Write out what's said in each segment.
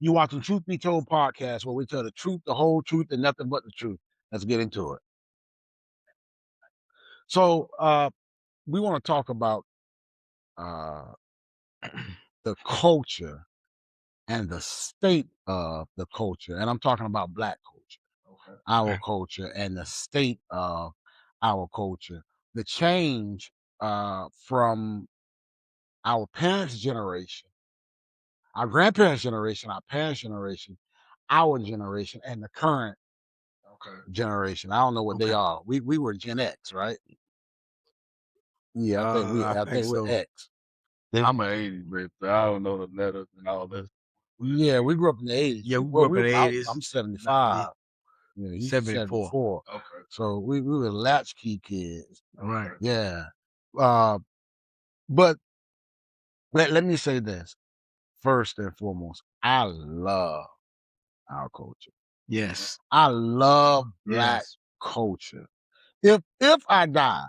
You watching Truth Be Told podcast where we tell the truth, the whole truth, and nothing but the truth. Let's get into it. So we want to talk about uh, the culture and the state of the culture, and I'm talking about Black culture, Okay. our culture, and the state of our culture. The change from our parents' generation, our grandparents' generation, our parents' generation, our generation, and the current Okay. generation. I don't know what they Okay. are. We were Gen X, right? Yeah, I I think think we're so. X. I'm an 80s baby, so I don't know the letters and all this. Yeah, we grew up in the 80s. Yeah, we Well, grew up in the I'm 80s. 75. Yeah, he's 74. 74. Okay. So we were latchkey kids. Right. Yeah. But let me say this first and foremost. I love our culture. Yes. I love Black Yes. culture. If I died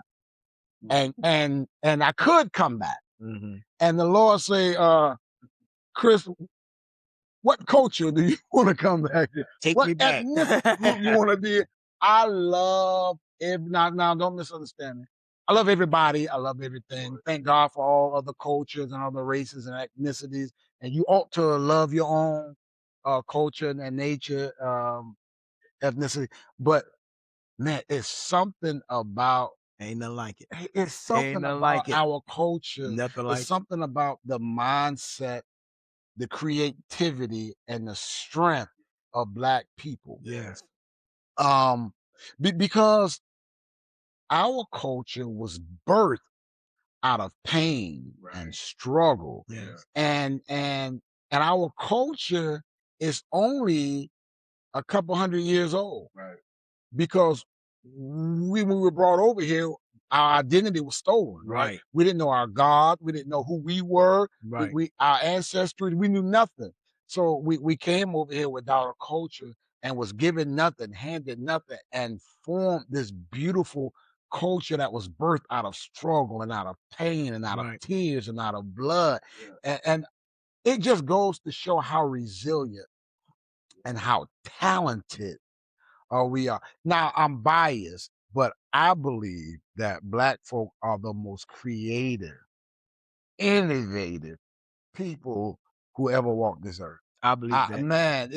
and I could come back Mm-hmm. and the Lord say, Chris, what culture do you want to come back to? Take What me back. ethnicity group you want to be in? I love now don't misunderstand me. I love everybody. I love everything. Thank God for all other cultures and other races and ethnicities. And you ought to love your own culture and nature, ethnicity. But man, it's something about Ain't nothing like it. it's Ain't something nothing about like it. our culture. Nothing It's like it. something about the mindset, the creativity, and the strength of Black people. Yes. Because our culture was birthed out of pain and struggle, Yes. and our culture is only a couple hundred years old. Right. Because when we were brought over here, our identity was stolen, right? Right. We didn't know our God. We didn't know who we were. Right. Our ancestry, we knew nothing. So we came over here without a culture and was given nothing, handed nothing, and formed this beautiful culture that was birthed out of struggle and out of pain and out of Right. tears and out of blood. Yeah. And it just goes to show how resilient and how talented we are. Now, I'm biased, but I believe that Black folk are the most creative, innovative people who ever walked this earth. I believe that. Man,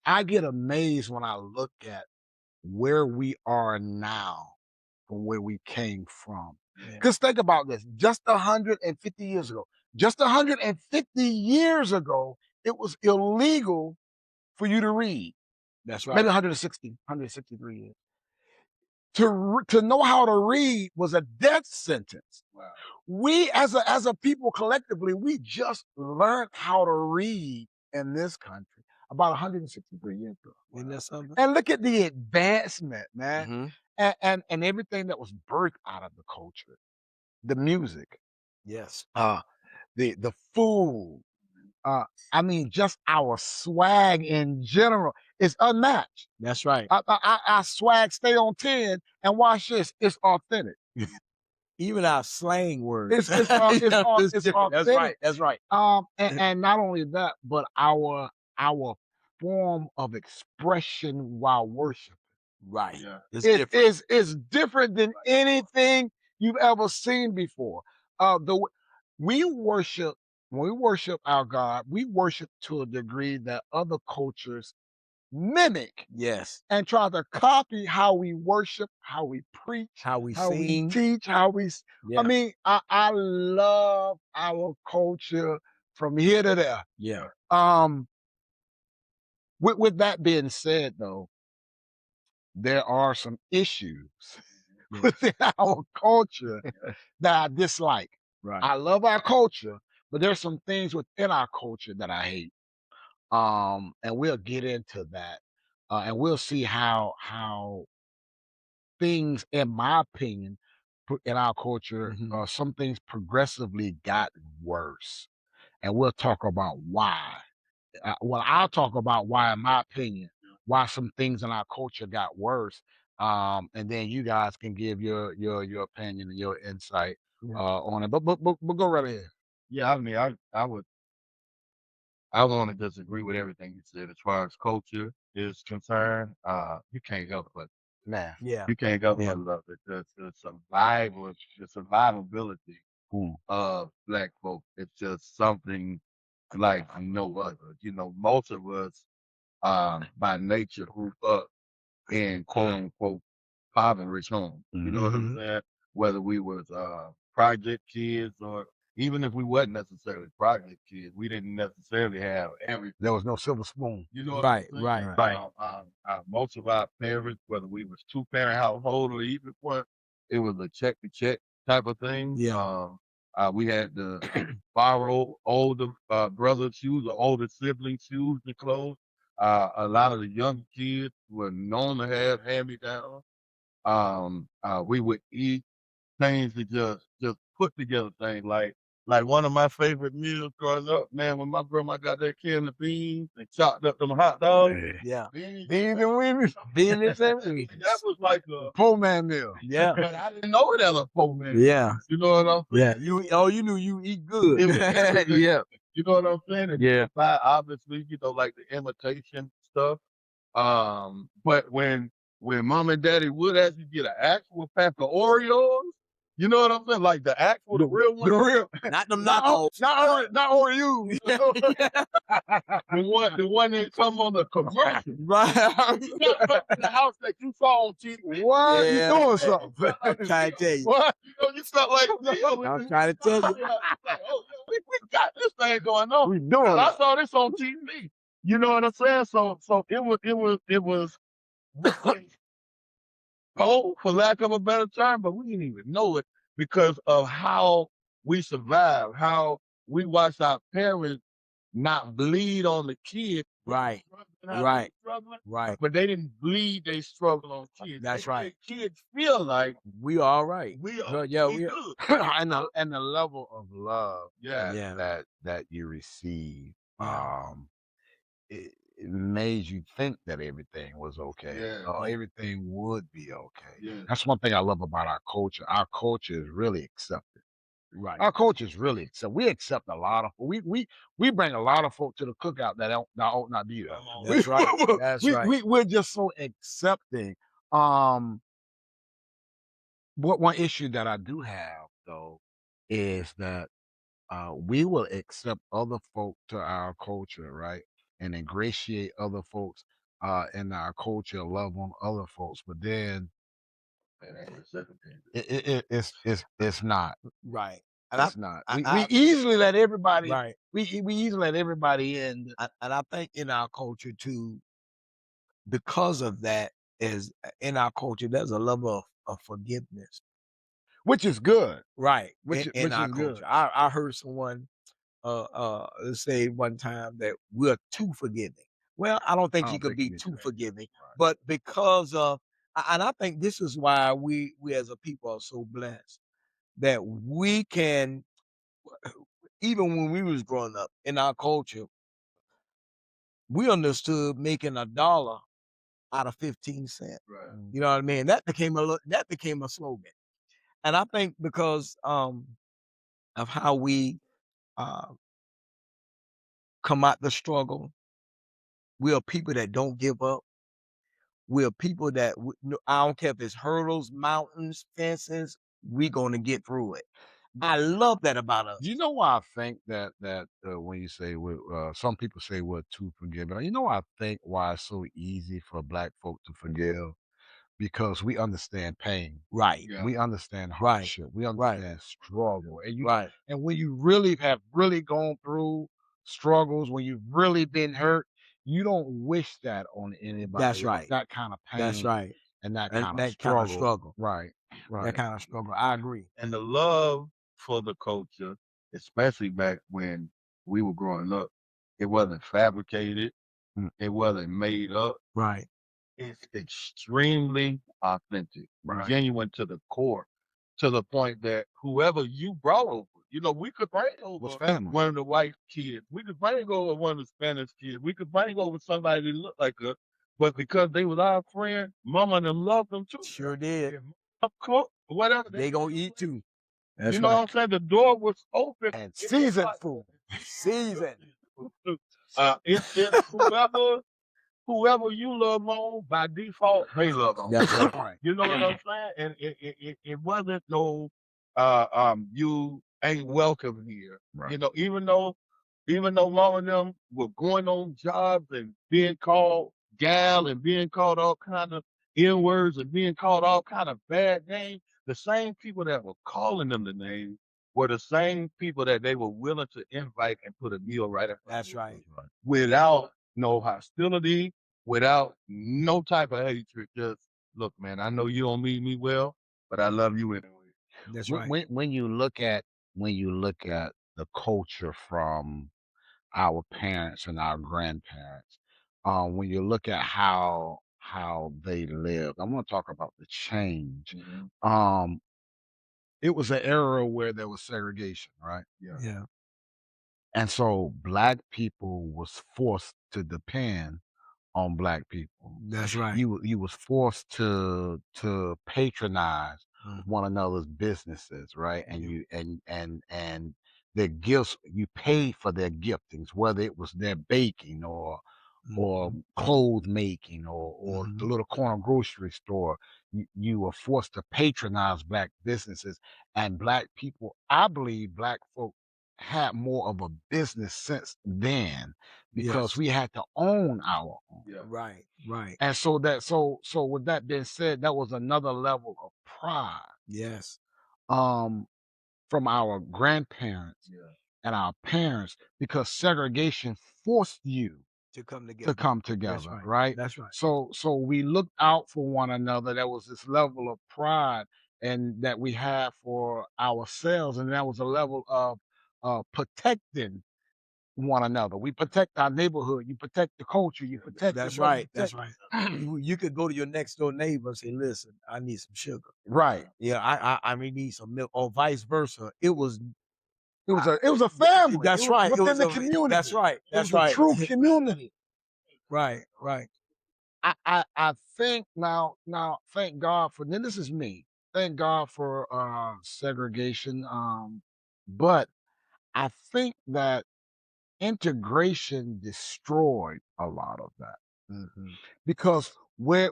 I get amazed when I look at where we are now from where we came from. Yeah. Because think about this, just 150 years ago, just 150 years ago, it was illegal for you to read. That's Maybe right. 163 years. To know how to read was a death sentence. Wow. We as a people collectively, we just learned how to read in this country about 163 years ago. Isn't that something? And look at the advancement, man. Mm-hmm. And everything that was birthed out of the culture, the music, Yes. the food, I mean, just our swag in general is unmatched. That's right. Our swag stay on 10, and watch this, it's authentic. Even our slang words. It's different. That's right. authentic. That's right. And not only that, but our form of expression while worshiping Right. Yeah. It's different. is different than anything you've ever seen before. We worship when we worship our God, we worship to a degree that other cultures mimic Yes. and try to copy how we worship, how we preach, How we how we sing. teach, how we. Yeah. I mean, I love our culture from here to there. Yeah. With that being said, though, there are some issues Yeah. within our culture that I dislike. Right. I love our culture, but there's some things within our culture that I hate. And we'll get into that, and we'll see how things, in my opinion, in our culture, Mhm. some things progressively got worse, and we'll talk about why. Well, I'll talk about why, in my opinion, why some things in our culture got worse, and then you guys can give your opinion and your insight Yeah. on it. But go right ahead. Yeah. I mean, I would I want to disagree with everything you said as far as culture is concerned. You can't help but Yeah. you can't help but love it. The survivability of Black folk. It's just something like no other. You know, most of us, by nature, grew up in quote unquote impoverished homes. You know what I'm saying? Whether we was project kids or even if we wasn't necessarily project kids, we didn't necessarily have everything. There was no silver spoon. You know what I'm saying? Right. Like most of our parents, whether we was two-parent household or even one, it was a check-to-check type of thing. Yeah. We had to borrow older brothers' shoes or older siblings' shoes and clothes. A lot of the young kids were known to have hand-me-downs. We would eat things to just put together things like one of my favorite meals growing up, man, when my grandma got that can of beans and chopped up them hot dogs. Yeah. Beans Beans and weenies. Business and that was like a Poor man meal. Yeah. but I didn't know it as a poor man. Yeah. You know what I'm saying? Yeah. You knew you eat good. It was everything. Yeah. You know what I'm saying? And Yeah. obviously, like the imitation stuff. But when mom and daddy would actually get an actual pack of Oreos, you know what I'm saying? Like the actual, the real one. The real, Not them knockoffs. not Oreo. The one that come on the commercial. Right. The house that you saw on TV. What? Yeah. You doing something? I'm trying to tell you. What? You know, you felt like, I'm trying to tell you. we got this thing going on. We doing And I it. saw this on TV. You know what I'm saying? So it was cold, for lack of a better term, but we didn't even know it because of how we survived, how we watched our parents not bleed on the kids. Right. Right. Right. But they didn't bleed they struggle on kids. That's They right. made kids feel like We all right. we Yeah, are yeah, we we- good. and the level of love Yeah. that you receive, Yeah. it made you think that everything was okay, Yeah. or everything would be okay. Yeah. That's one thing I love about our culture. Our culture is really accepted. Right. Our culture is really accept. We accept a lot of we bring a lot of folk to the cookout that ought not be there. That's right. That's right. We're just so accepting. What one issue that I do have though is that we will accept other folk to our culture, right, and ingratiate other folks in our culture, love on other folks, but then it's not. Right. It's not. We I- easily let everybody. Right. We easily let everybody in. And I think in our culture too, because of that, is in our culture, there's a level of forgiveness. Which is good. Right. Which in our is culture. good. I heard someone let's say one time that we're too forgiving. Well, I don't think I you don't could think be you need too to. forgiving, Right. but because of and I think this is why we as a people are so blessed that we can, even when we was growing up in our culture, we understood making $1 out of 15 cents. Right. You know what I mean? That became a slogan. And I think because of how we come out the struggle, we are people that don't give up. We're people that I don't care if it's hurdles, mountains, fences, we're gonna get through it. I love that about us. Do you know why I think that when you say some people say we're too forgiving? You know why I think why it's so easy for Black folk to forgive? Because we understand pain. Right. Yeah. We understand Right. hardship. We understand struggle. And Right. and when you really have really gone through struggles, when you've really been hurt, you don't wish that on anybody. That's right. That kind of pain. That's right. And that And kind of that struggle. kind of struggle. Right. Right. That kind of struggle. I agree. And the love for the culture, especially back when we were growing up, it wasn't fabricated. It wasn't made up. Right. It's extremely authentic, Right. genuine to the core, to the point that whoever you brought over, we could bring over Was family. one of the white kids. We could bring over one of the Spanish kids. We could bring over somebody that looked like us. But because they was our friend, mama and them loved them too. Sure did. Cook, whatever. They gonna eat too. That's you know right. what I'm saying? The door was open. And seasoned food. Season. It's whoever you love on by default, they love on. That's right. Right. You know what I'm saying? And it wasn't no you ain't welcome here. Right. You know, even though all of them were going on jobs and being called gal and being called all kind of N words and being called all kind of bad names, the same people that were calling them the name were the same people that they were willing to invite and put a meal right in front of That's them right. without no hostility, without no type of hatred. Just look, man, I know you don't mean me well, but I love you anyway. That's When, right. when you look at the culture from our parents and our grandparents, when you look at how they lived, I want to talk about the change. Mhm. It was an era where there was segregation, right? Yeah. Yeah. And so black people was forced to depend on black people. That's right. You was forced to patronize Mhm. one another's businesses, right? And Yeah. you and their gifts, you paid for their giftings, whether it was their baking or Mhm. clothes making or the Mhm. little corner grocery store. You were forced to patronize black businesses and black people. I believe black folk had more of a business sense then because Yes. we had to own our own. Yeah. Right. Right. And so with that being said, that was another level of pride Yes. um from our grandparents Yeah. and our parents because segregation forced you To come to together. come That's together, right. right? That's right. So we looked out for one another. There was this level of pride and that we had for ourselves, and that was a level of protecting one another. We protect our neighborhood. You protect the culture. You protect your That's brother. right. That's right. You could go to your next door neighbor and say, "Listen, I need some sugar." Right. Yeah, I may need some milk, or vice versa. It was It was a family. that's It was right. It within was the a community. that's right. It was That's a right. true community. Right. Right. I think now thank God for then this is me. Thank God for segregation. But I think that integration destroyed a lot of that Mhm. because where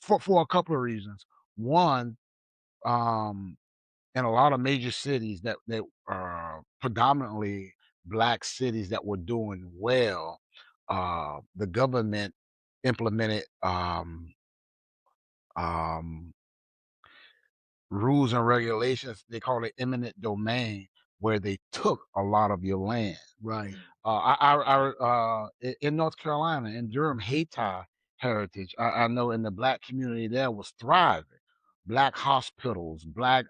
for a couple of reasons. One, um, in a lot of major cities that are predominantly black cities that were doing well, the government implemented um, rules and regulations. They call it eminent domain, where they took a lot of your land. Right. In North Carolina, in Durham, Hayti heritage, I know in the black community there was thriving. Black hospitals, black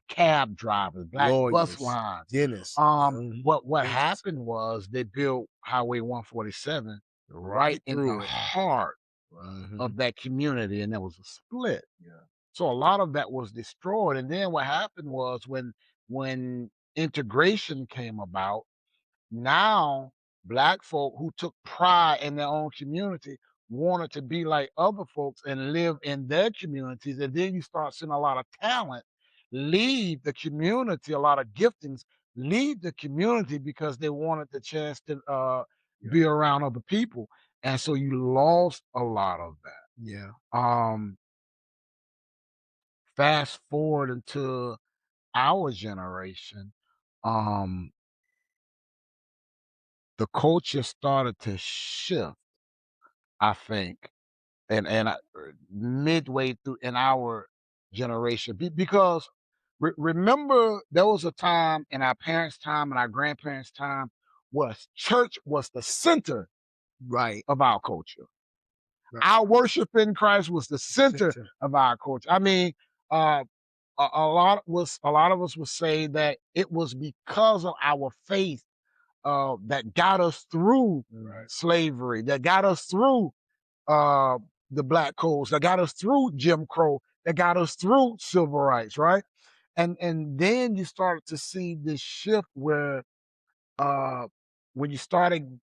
cab drivers, black bus Lawyers, lines. dentists. What Dentists. happened was they built Highway 147 right Right in the through it. heart Mhm. of that community, and there was a split. Yeah. So a lot of that was destroyed. And then what happened was when integration came about, now black folk who took pride in their own community wanted to be like other folks and live in their communities. And then you start seeing a lot of talent leave the community, a lot of giftings leave the community because they wanted the chance to Yeah. be around other people. And so you lost a lot of that. Yeah. Fast forward into our generation, um, the culture started to shift, I think, midway through in our generation because remember there was a time in our parents' time and our grandparents' time where church was the center Right. of our culture. Right. Our worship in Christ was the center of our culture. I mean, uh, a lot of us would say that it was because of our faith that got us through Right. slavery, that got us through uh, the black codes, that got us through Jim Crow, that got us through civil rights, right? And then you started to see this shift where uh, when you started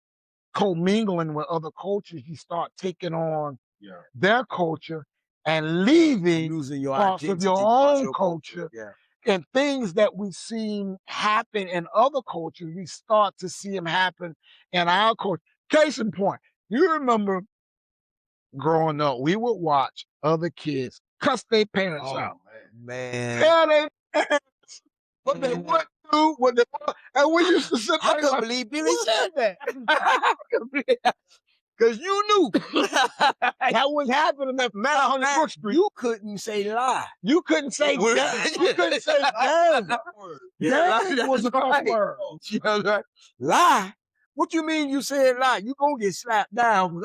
commingling with other cultures, you start taking on Yeah. their culture and leaving Losing your parts of identity, your parts of own your culture Yeah. and things that we've seen happen in other cultures, we start to see them happen in our culture. Case in point, you remember growing up, we would watch other kids cuss their parents out. Man. Tell their parents what they would do, what they and we used to sit I there couldn't like, believe Billy "What?" said that. Because you knew that was happening at 900 Brook Street. you couldn't say lie. You couldn't say that. You couldn't say that. That was a tough word. You know, right? Lie? What you mean you said lie? You gonna get slapped down.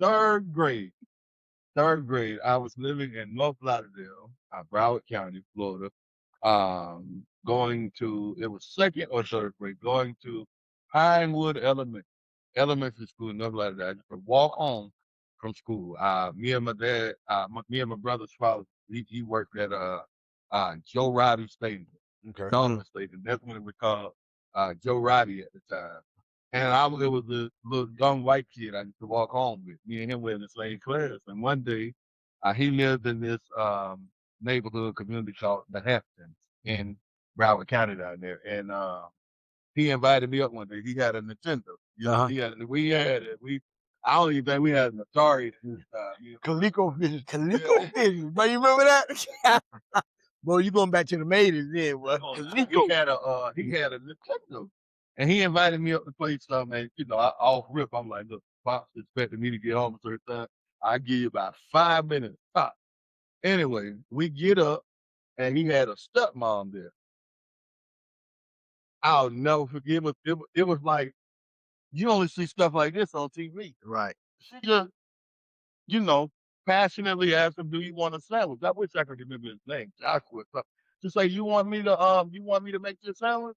Third grade. I was living in North Lauderdale, Broward County, Florida. Going to, it was second or third grade, going to Pinewood Elementary School in North Lauderdale. I used to walk home from school. Me and my dad, me and my brother's father, he worked at Joe Roddy Stadium, Donovan Stadium. That's what it was called, Joe Roddy at the time. And it was a little young white kid I used to walk home with. Me and him were in the same class. And one day, he lived in this neighborhood community called the Hamptons in Broward County down there. And he invited me up one day. He had a Nintendo. He had, we had it. I don't even think we had an Atari. ColecoVision. ColecoVision. But you remember that? Boy, you going back to the 80s then, boy. He had a Nintendo. And he invited me up to play something. And, you know, off rip, I'm like, look, Pop's expecting me to get home a certain time. I give you about 5 minutes. Pop. Anyway, we get up, and he had a stepmom there. I'll never forget it. It was like, you only see stuff like this on TV. Right. She just, you know, passionately asked him, "Do you want a sandwich?" I wish I could remember his name, Joshua. To say, "You want me to make you a sandwich?"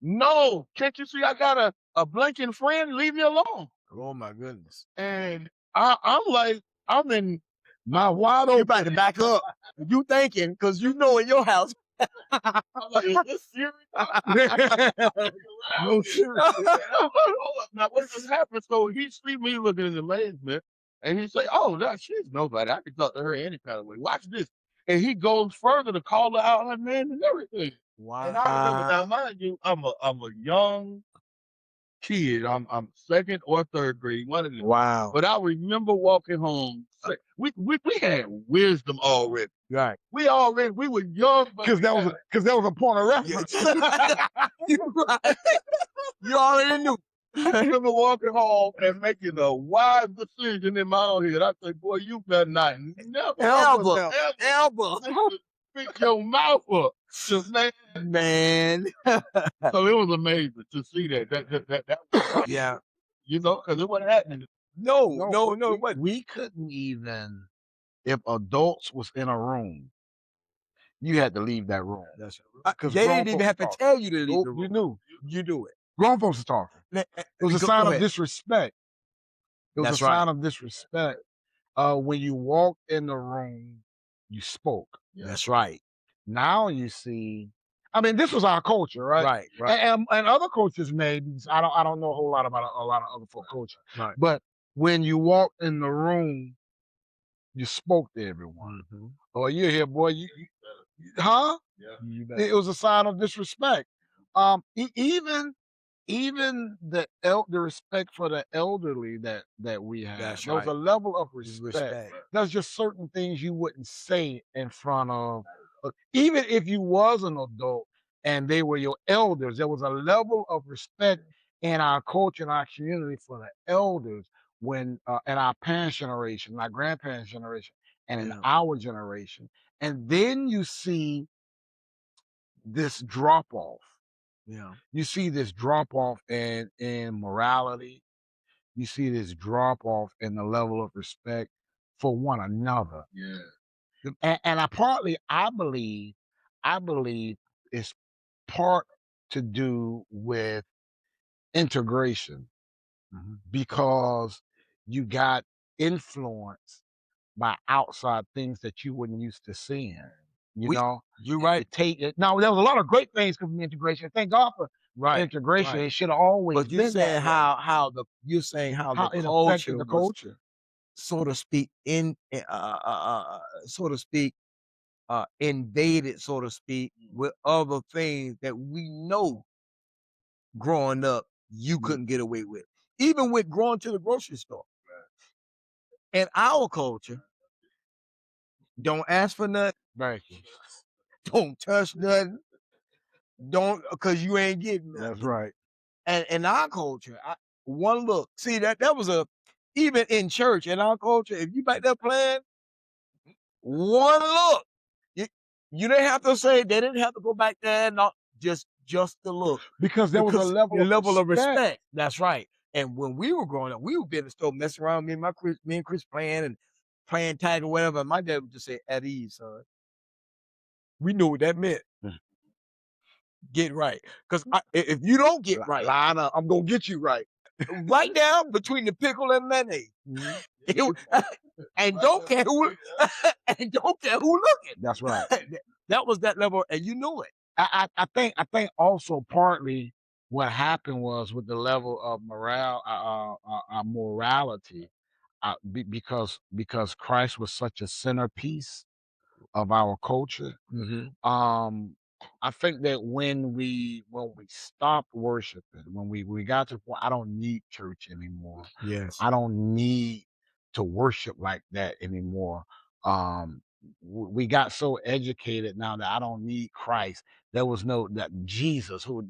No, can't you see I got a blinking friend? Leave me alone. Oh my goodness. And I'm like, I'm in my wide open. You about to back up. You thinking, because you know in your house. I'm like, is this serious? No, seriously. Now, what just happened? So he see me looking in amazement, and he say, "Oh, no, she's nobody. I can talk to her any kind of way. Watch this." And he goes further to call her out her name and everything. Wow. And I remember, now mind you, I'm a young kid. I'm second or third grade, one of them. Wow. But I remember walking home. We had wisdom already. Right. We were young because that was a point of reference. You already knew. I remember walking home and making a wise decision in my own head. I said, "Boy, you better not ever pick your mouth up." Man. So it was amazing to see that yeah. You know, because it wasn't happening. No. We couldn't even, if adults was in a room, you had to leave that room. That's right. They didn't even have to tell you to leave the room. You knew. You do it. Grown folks are talking. It was a sign of disrespect. It was a sign of disrespect. When you walked in the room, you spoke. That's right. Now you see, I mean, this was our culture, right? Right. And other cultures maybe. I don't know a whole lot about a lot of other folk culture. Right. But when you walked in the room, you spoke to everyone. Mm-hmm. Oh, you're here, boy. You huh? Yeah. It was a sign of disrespect. Even the respect for the elderly that we had. That's there was a level of respect. There's just certain things you wouldn't say in front of, even if you was an adult and they were your elders. There was a level of respect in our culture and our community for the elders when in our parents' generation, our grandparents' generation, and in our generation. And then you see this drop off. Yeah. You see this drop off in morality. You see this drop off in the level of respect for one another. Yeah. And I believe it's part to do with integration, because you got influence by outside things that you wouldn't used to seeing. You're right. Now, there was a lot of great things coming from integration. Thank God for integration. It should have always been. But you're saying how the culture the culture, so to speak, invaded, so to speak, with other things that we know growing up you couldn't get away with. Even with going to the grocery store. In our culture, don't ask for nothing. Thank you. Don't touch nothing. Don't, because you ain't getting nothing. That's right. And in our culture, one look. See, that was even in church, in our culture, if you back there playing, one look. You didn't have to say, they didn't have to go back there, not just the look. Because there was a level of respect. That's right. And when we were growing up, we would be in the store messing around, me and Chris playing tag or whatever. And my dad would just say, "At ease, son." We knew what that meant. Get right. Because if you don't get right, line up, I'm gonna get you right. Right down between the pickle and mayonnaise. And don't care who looking. That's right. That was that level, and you knew it. I think also partly what happened was with the level of morality, because Christ was such a centerpiece of our culture. I think that when we stopped worshiping, when we got to the point, I don't need church anymore. Yes. I don't need to worship like that anymore. We got so educated now that I don't need Christ. There was no that Jesus who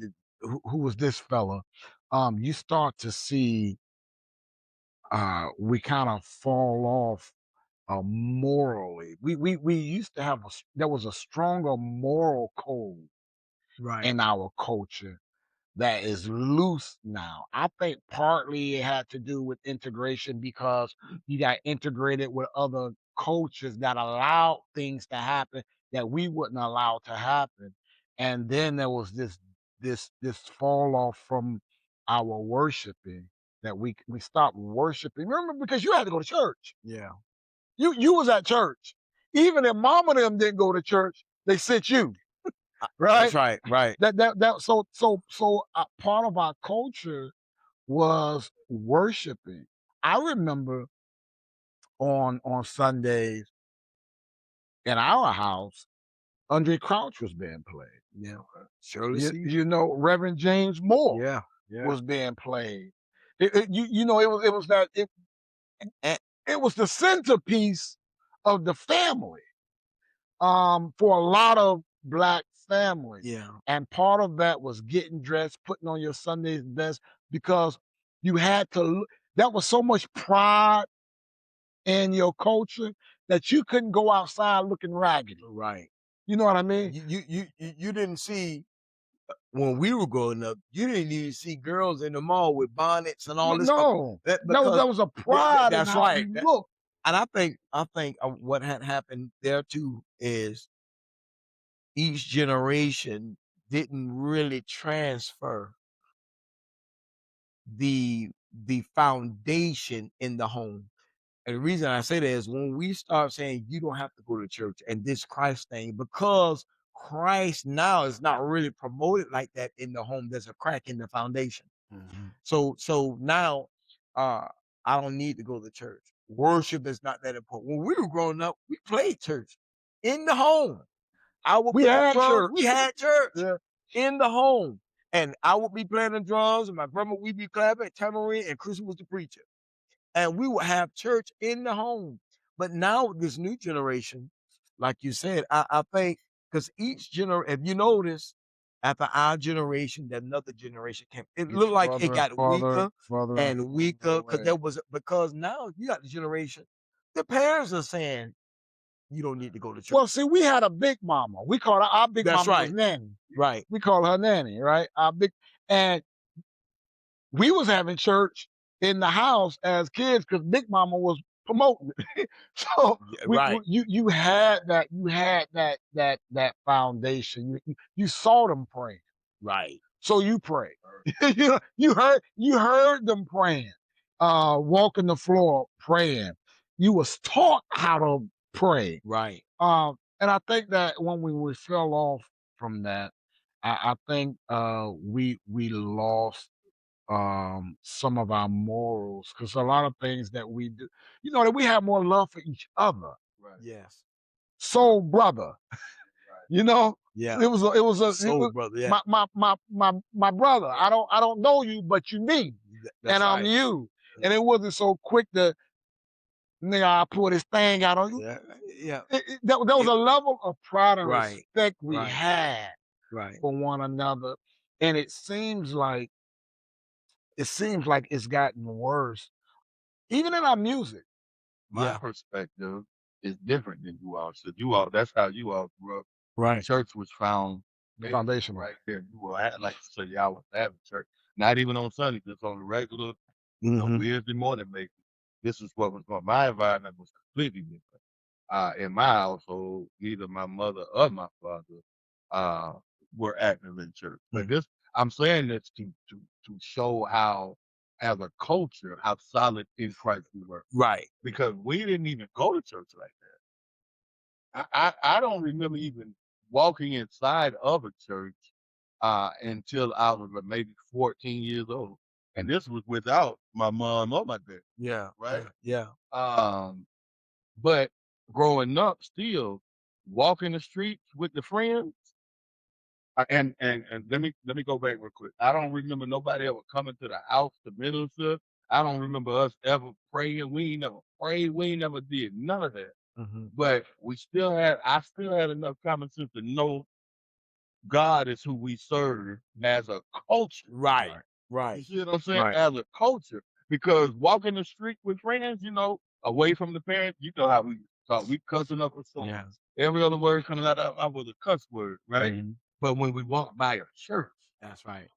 was this fella. You start to see we kind of fall off morally. We used to have there was a stronger moral code in our culture that is loose now. I think partly it had to do with integration because you got integrated with other cultures that allowed things to happen that we wouldn't allow to happen. And then there was this fall off from our worshiping that we stopped worshiping. Remember, because you had to go to church. Yeah. You was at church. Even if mama them didn't go to church, they sent you. Right? That's right. So part of our culture was worshiping. I remember on Sundays in our house, Andre Crouch was being played. Yeah. Surely You know, Reverend James Moore Yeah. was being played. It was that it was the centerpiece of the family. For a lot of Black families. Yeah. And part of that was getting dressed, putting on your Sunday's best, because you had to, that was so much pride in your culture that you couldn't go outside looking raggedy. Right. You know what I mean? You didn't see, when we were growing up, you didn't even see girls in the mall with bonnets and all this stuff. No, that was a pride in how you look. And I think what had happened there too is each generation didn't really transfer the foundation in the home. And the reason I say that is when we start saying you don't have to go to church and this Christ thing, because Christ now is not really promoted like that in the home, there's a crack in the foundation. So now I don't need to go to church. Worship is not that important. When we were growing up, we played church in the home. We had church in the home. And I would be playing the drums, and my grandma would be clapping, tambourine, and Chris was the preacher. And we would have church in the home. But now this new generation, like you said, I think, because each generation, if you notice, after our generation, that another generation came. It looked like it got weaker and weaker because now you got the generation. The parents are saying you don't need to go to church. Well, see, we had a big mama. We called our big mama was Nanny. Right. We called her Nanny, right? And we was having church in the house as kids because Big Mama was promoting it. So you had that foundation. You saw them praying. Right. So you prayed. you heard them praying, walking the floor praying. You was taught how to pray. Right. And I think that when we fell off from that, I think we lost some of our morals, because a lot of things that we do, that we have more love for each other. Yes. Soul brother, Yeah. It was a Soul brother. Yeah. my brother. I don't know you, but you me, That's and I'm right. you. And it wasn't so quick to nigga. I pull this thing out on you. Yeah. Yeah. There was a level of pride and Right. respect we Right. had Right. for one another, and it seems like it's gotten worse, even in our music. My Yeah. perspective is different than you all. So you all, that's how you all grew up. Right. Church was found Foundational. right there. You all had, like you said, y'all was having church. Not even on Sunday, just on the regular, Wednesday morning, maybe. This is what was going. My environment was completely different. In my household, neither my mother or my father were active in church. But this, I'm saying this to show how, as a culture, how solid in Christ we were. Right. Because we didn't even go to church like that. I don't remember even walking inside of a church until I was maybe 14 years old. And this was without my mom or my dad. Yeah. Right. Yeah. But growing up, still walking the streets with the friends. And let me go back real quick. I don't remember nobody ever coming to the house to minister. I don't remember us ever praying. We ain't never prayed. We ain't never did none of that. But I still had enough common sense to know God is who we serve as a culture. Right. You Right. see what I'm saying? Right. As a culture. Because walking the street with friends, away from the parents, you know how we talk. We cussing up a song. Yeah. Every other word coming out of was a cuss word, right? But when we walk by a church, That's right. it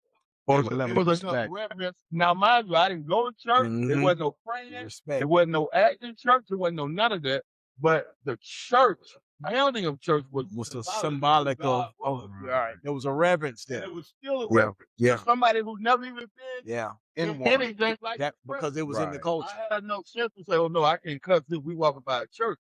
was enough reverence. Now, mind you, I didn't go to church. There wasn't no praying. Respect. There wasn't no acting church. There wasn't no none of that. But the church, building of church was a symbolic of right. There was a reverence there. And it was still a reverence. Yeah. For somebody who never even been in anything like that because it was in the culture. I had no sense to say, oh no, I can't cuss if we walking by a church.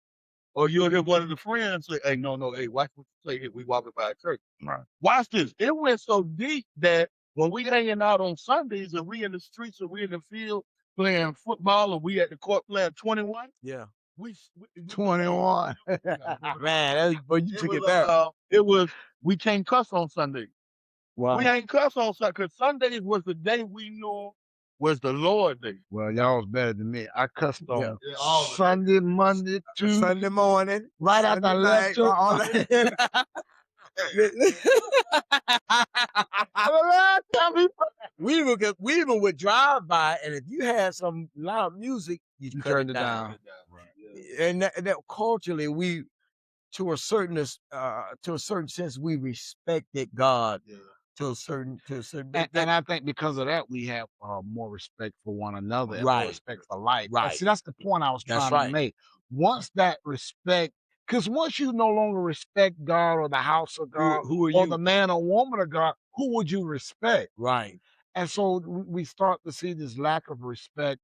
Or you'll hear one of the friends say, hey, no, hey, watch what you say if we walking by a church. Right. Watch this. It went so deep that when we hanging out on Sundays and we in the streets or we in the field playing football or we at the court playing 21. Yeah. We 21. Man, but you took it there. We can't cuss on Sundays. Wow. We ain't cuss on Sunday because Sundays was the day we knew was the Lord day. Well, y'all was better than me. I cussed on Sunday, Monday, Tuesday, Sunday morning, right after I left church. all that. we even would drive by, and if you had some loud music, you turned it down. Right. And that culturally, we to a certain sense, we respected God. Yeah. To a certain and I think because of that we have more respect for one another and Right. more respect for life. Right. And see, that's the point I was That's trying right. to make. Once that respect, because once you no longer respect God or the house of God who are or you? the man or woman of God, who would you respect? Right. And so we start to see this lack of respect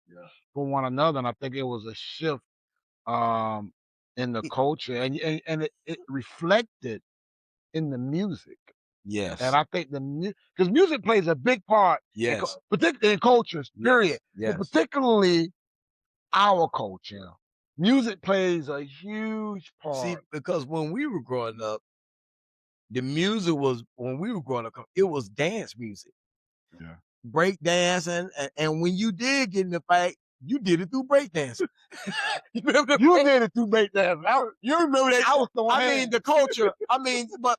for one another, and I think it was a shift in the culture, and it reflected in the music. Yes. And I think because music plays a big part, yes, particularly in cultures, period. yes. But particularly our culture, music plays a huge part. See, because when we were growing up, the music was it was dance music. Yeah. Break dancing, and when you did get in the fight, you did it through break dancing. You did it through break dancing. You remember that? I mean, the culture. I mean, but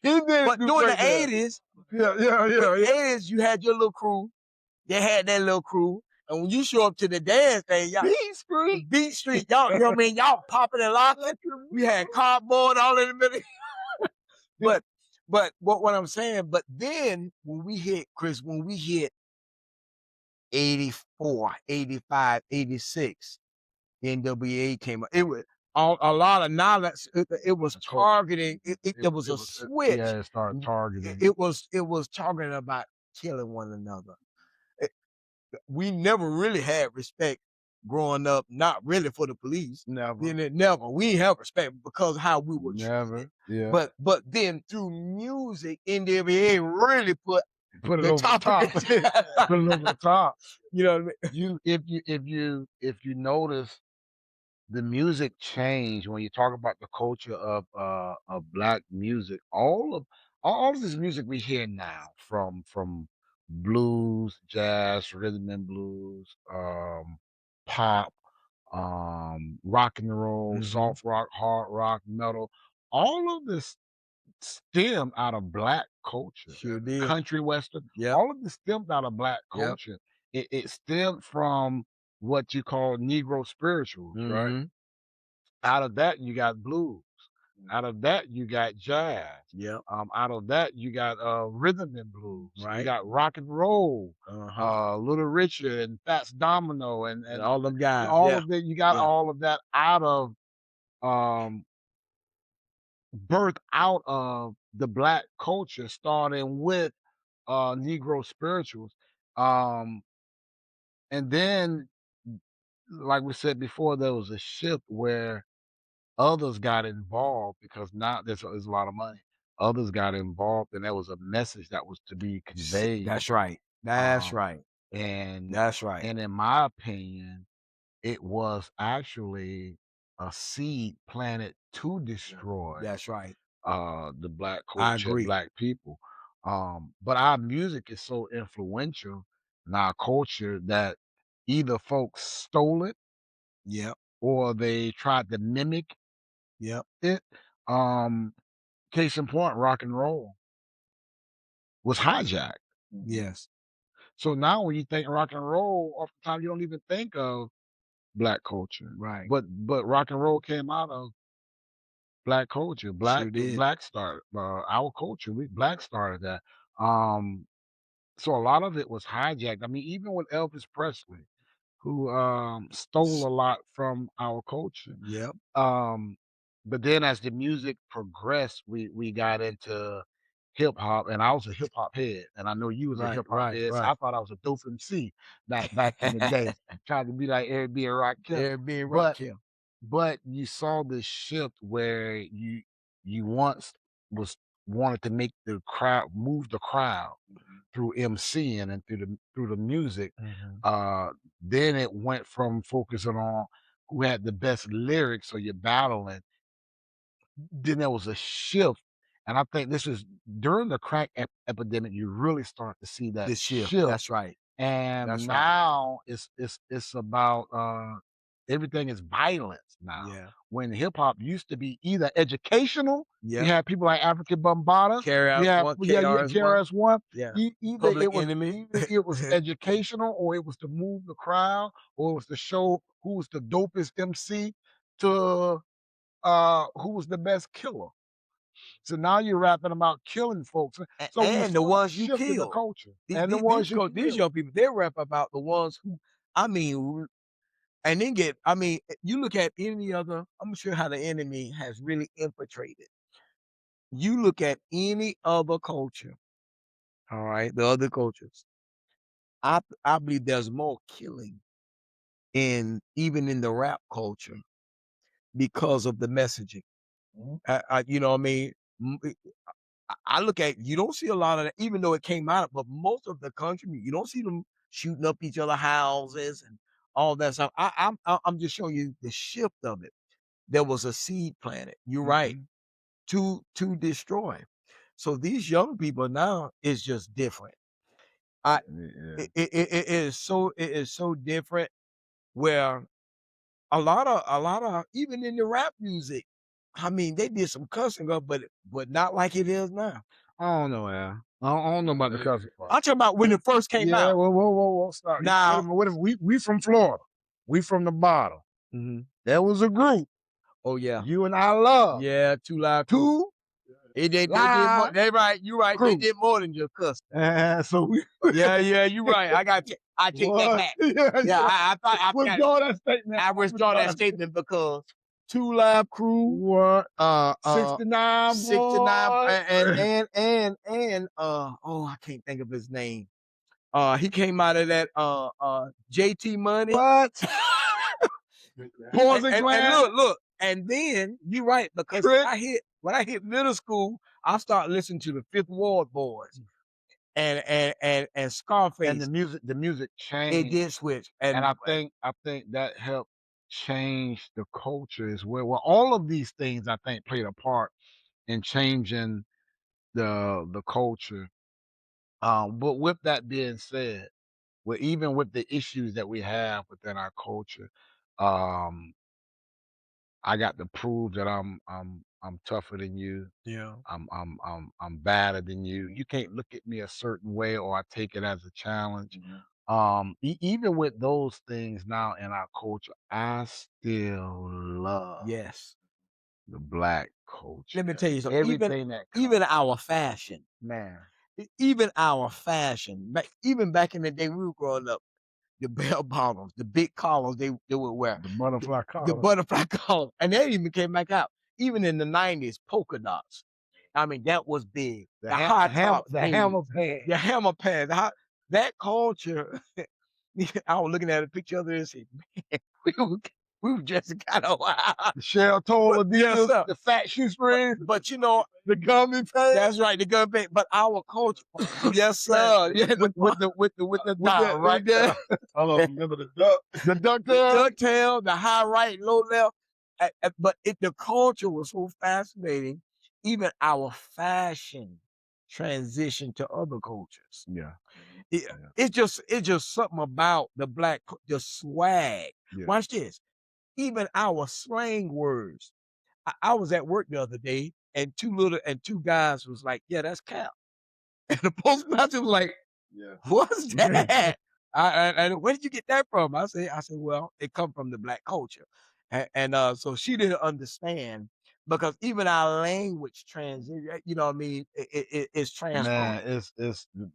during the 80s, the 80s, you had your little crew. They had that little crew. And when you show up to the dance thing, y'all Beat Street, y'all, you know what I mean? Y'all popping and locking. We had cardboard all in the middle. But what I'm saying, but then when we hit 84, 85, 86, NWA came up. It was a lot of knowledge. It was targeting. It was a switch. Yeah, it started targeting. It was targeting about killing one another. We never really had respect growing up. Not really for the police. Never. Never. We didn't have respect because how we were treated. Yeah. But then through music, NWA really put it over the top. Put it over the top. You know what I mean? If you notice, the music changed when you talk about the culture of black music. All of this music we hear now, from blues, jazz, rhythm and blues, pop, rock and roll, Mm-hmm. soft rock, hard rock, metal, all of this stemmed out of black culture. Sure did. Country western, Yep. all of this stemmed out of black Yep. culture. It stemmed from what you call Negro spirituals, right? Mm-hmm. Out of that you got blues. Out of that you got jazz. Yep. Out of that you got rhythm and blues. You Right. got rock and roll. Uh-huh. Little Richard and Fats Domino And and all them guys. all Yeah. of that. You got Yeah. all of that out of um birth out of the black culture, starting with Negro spirituals. Um, and then, like we said before, there was a shift where others got involved because now there's a lot of money. Others got involved, and there was a message that was to be conveyed. That's right. That's Um, right. and That's right. and in my opinion, it was actually a seed planted to destroy That's right. the black I culture and agree. black people. But our music is so influential in our culture that either folks stole it Yep. or they tried to mimic Yep. it. Um, Case in point, rock and roll was hijacked. Yes. So now when you think rock and roll, oftentimes you don't even think of black culture. Right. But rock and roll came out of black culture. Sure did. Black started our culture. Black started that. Um, so a lot of it was hijacked. I mean, even with Elvis Presley, who stole a lot from our culture. Yep. But then as the music progressed, we got into hip hop, and I was a hip hop head, and I know you was a Right. hip hop Right. head. So Right. I thought I was a dope MC back in the day, tried to be like Eric B. and Rakim. There being But Rakim. but you saw this shift where you once was wanted to make the crowd move the crowd through MCing and through the music. Then it went from focusing on who had the best lyrics or you're battling. Then there was a shift. And I think this is during the crack epidemic, you really start to see that This shift. shift. That's right. And That's right. now it's about everything is violence now. Yeah. When hip hop used to be either educational, Yep. you had people like African Bambaataa, you have KRS-One. KRS-One. Yeah. Either Public Enemy. it was educational, or it was to move the crowd, or it was to show who was the dopest MC to who was the best killer. So now you're rapping about killing folks. So we And the ones you shifted the killed. culture. And the ones you These killed. young people, they rap about the ones who, I mean, and then you look at any other, I'm sure how the enemy has really infiltrated. You look at any other culture, all right, the other cultures. I believe there's more killing even in the rap culture because of the messaging. You know what I mean? I look at, you don't see a lot of that, even though it came out, but most of the country, you don't see them shooting up each other houses and all that stuff. I'm just showing you the shift of it. There was a seed planted. You're right, to destroy. So these young people now is just different. It is so different, where a lot of even in the rap music, I mean, they did some cussing up, but not like it is now. I don't know, Al. I don't know about the cussing part. I'm talking about when it first came out. Whoa, stop. Now, Wait a minute. We from Florida. We from the bottom. There was a group. oh yeah, You and I love. yeah, Too Loud. Two They did live they right. You right. crew. They did more than just cuss. So we. Yeah, you right. I take that back. Yeah, I thought I withdraw that statement. I withdraw that statement because Two Live Crew, What? 69, boys. and oh, I can't think of his name. He came out of that JT Money. What? Boys and look, and then you're right, because when I hit middle school, I started listening to the Fifth Ward Boys and Scarface. And the music changed. It did switch, and I think that helped changed the culture as well. Well, all of these things I think played a part in changing the culture. But with that being said, well, even with the issues that we have within our culture, um, I got to prove that I'm tougher than you. Yeah. I'm badder than you. You can't look at me a certain way, or I take it as a challenge. Even with those things now in our culture, I still love Yes. the black culture. Let me tell you something. Everything that Even our fashion, man, even our fashion, even back in the day we were growing up, the bell bottoms, the big collars they would wear, the butterfly the collar, butterfly collar, and they even came back out. Even in the 90s, polka dots. I mean, that was big. The high top, the hammer pants. the hammer pants, that culture. I was looking at a picture of this. Man, we were just kind of wild. The shell toe But, yes, Adidas, sir. the fat shoestring, But you know, the gummy pants. that's right, the gun pants. But our culture, yes, sir. Yeah, with the dot right there. I don't remember the duck. The duck the tail. ducktail, the high right, low left. But the culture was so fascinating. Even our fashion transitioned to other cultures. Yeah. It's just something about the the swag. Yeah. Watch this. Even our slang words. I was at work the other day, and two guys was like, "Yeah, that's cap." And the postmaster was like, Yeah. "What's that?" And where did you get that from? I said, well, it come from the black culture, so she didn't understand because even our language transition. You know what I mean? It's transformed. Man,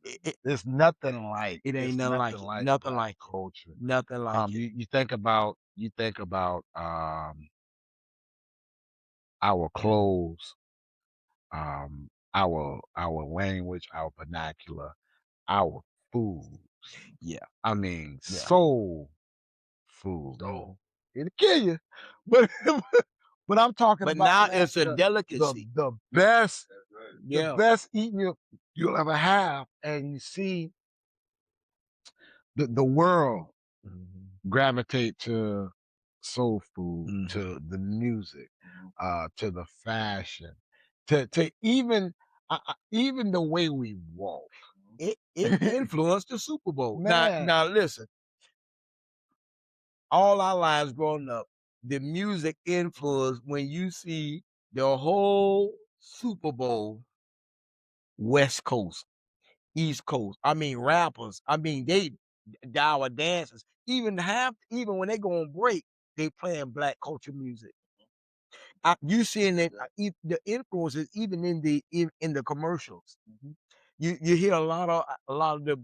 It, it's nothing like it ain't it's nothing like it. Nothing black like it. culture. Nothing like it. You think about our clothes, our language, our vernacular, our foods. Yeah. I mean, Yeah. soul food. It'll kill you, but but I'm talking But about now it's a delicacy. the best Yeah. the best eating you'll ever have, and you see the world gravitate to soul food, to the music, to the fashion, to even the way we walk. It influenced the Super Bowl. Man. Now listen. All our lives growing up, the music influence when you see the whole Super Bowl, West Coast, East Coast. I mean, rappers. I mean, our dancers. Even when they go on break, they playing black culture music. You seeing it, the influences even in the commercials. You hear a lot of the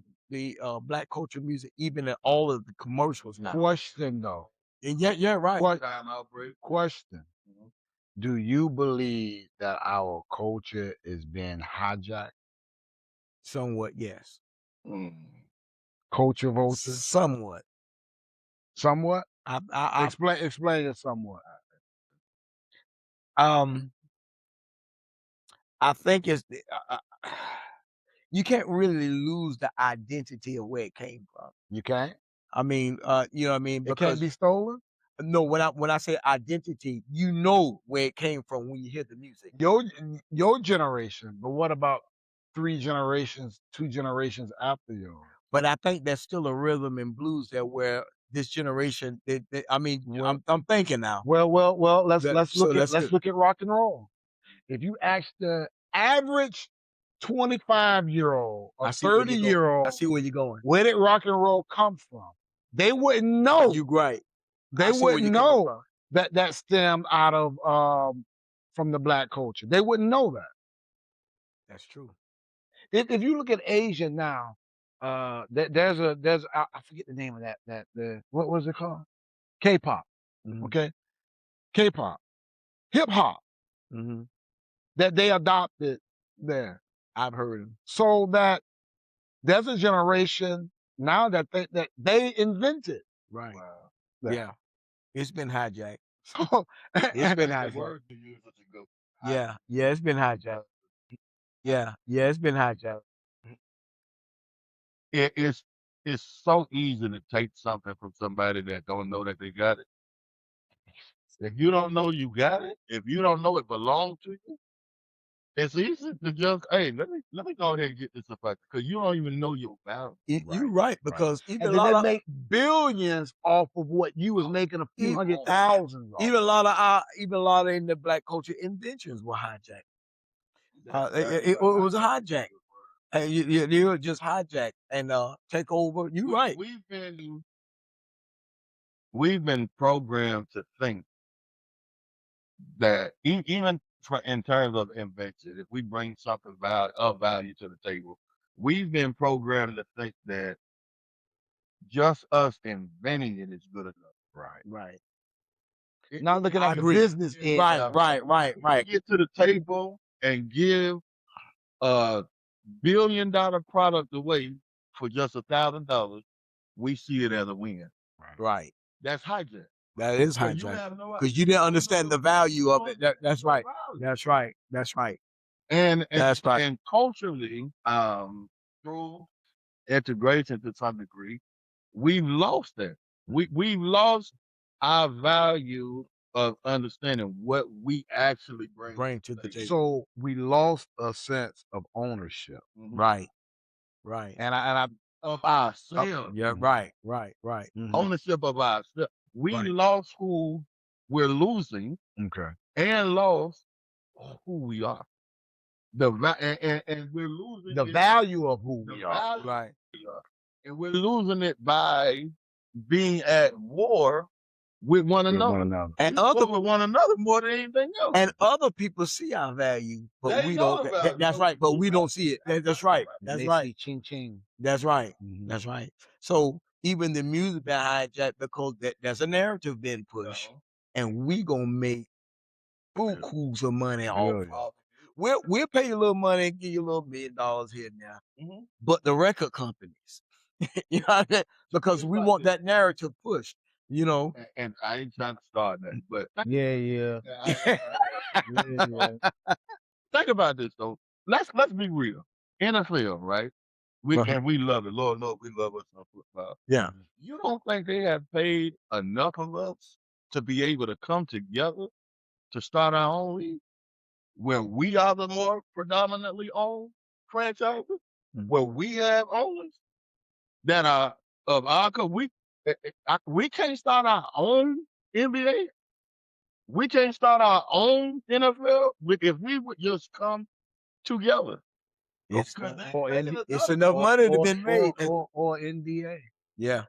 black culture music even in all of the commercials now. Question though. And yeah, right. Question. Do you believe that our culture is being hijacked? Somewhat, yes. Culture vulture? Somewhat. Somewhat? I Explain it somewhat. I think it's you can't really lose the identity of where it came from. You can't? I mean, you know what I mean? It can't be stolen? No, when I say identity, you know where it came from when you hear the music. Your generation, but what about 2 generations after yours? But I think there's still a rhythm and blues there where this generation, I'm thinking now. Well, let's look at rock and roll. If you ask the average 25-year-old or 30-year-old, I see where you're going. where did rock and roll come from? They wouldn't know. You're right. They wouldn't know that stemmed out of from the black culture. They wouldn't know that. That's true. If you look at Asia now, there's I forget the name of what was it called? K-pop. Okay, K-pop, hip hop that they adopted there. I've heard them. So that there's a generation now that they invented. Right. Wow. Yeah. It's been hijacked. So It's been hijacked. Yeah, it's been hijacked. Yeah, it's been hijacked. It's so easy to take something from somebody that don't know that they got it. If you don't know you got it, if you don't know it belongs to you, it's easy to just, hey, let me go ahead and get this effect because you don't even know your value. You're right, because even And a then lot they of make billions off of what you was making a few Even- hundred thousands. even a lot of in the black culture, inventions were hijacked. It was a hijack. And you were just hijack and take over. You're right. We've been programmed to think that even in terms of invention, if we bring something of value to the table, we've been programmed to think that just us inventing it is good enough. Right. Not looking at the agree. business end. Right. Get to the table and give a $1 billion product away for just $1,000. We see it as a win. Right. That's hijack. That is hijack. Because you didn't understand the value of it. That's right. That's right. That's right. And That's right. and culturally, through integration to some degree, we've lost that. We've lost our value of understanding what we actually bring to the table. So we lost a sense of ownership. Right. Right. And I of ourselves. Yeah. Right. Ownership of ourselves. We Right. lost who we're losing okay. and lost who we are. And we're losing The value of who we are. value Right. we are. And we're losing it by being at war with one another. And we other with one another more than anything else. and other people see our value, but They we know don't. the value, That's right. But we don't see it. That's right. That's They right. see ching ching. That's right. Mhm. That's right. So even the music been hijacked because there's a narrative being pushed, and we gonna make bukus of money off. Yeah. We'll pay you a little money and give you a little $1 million here and there. But the record companies, you know what I mean? Because we want that narrative pushed. You know. And I ain't trying to start that, but Yeah. think about this though. Let's be real. NFL, right? And we love it. Lord knows we love us some football. Yeah. You don't think they have paid enough of us to be able to come together to start our own league, where we are the more predominantly owned franchises, where we have owners that are of our we can't start our own NBA. We can't start our own NFL if we would just come together. It's It's it's enough money to be made. Or NBA. Yeah.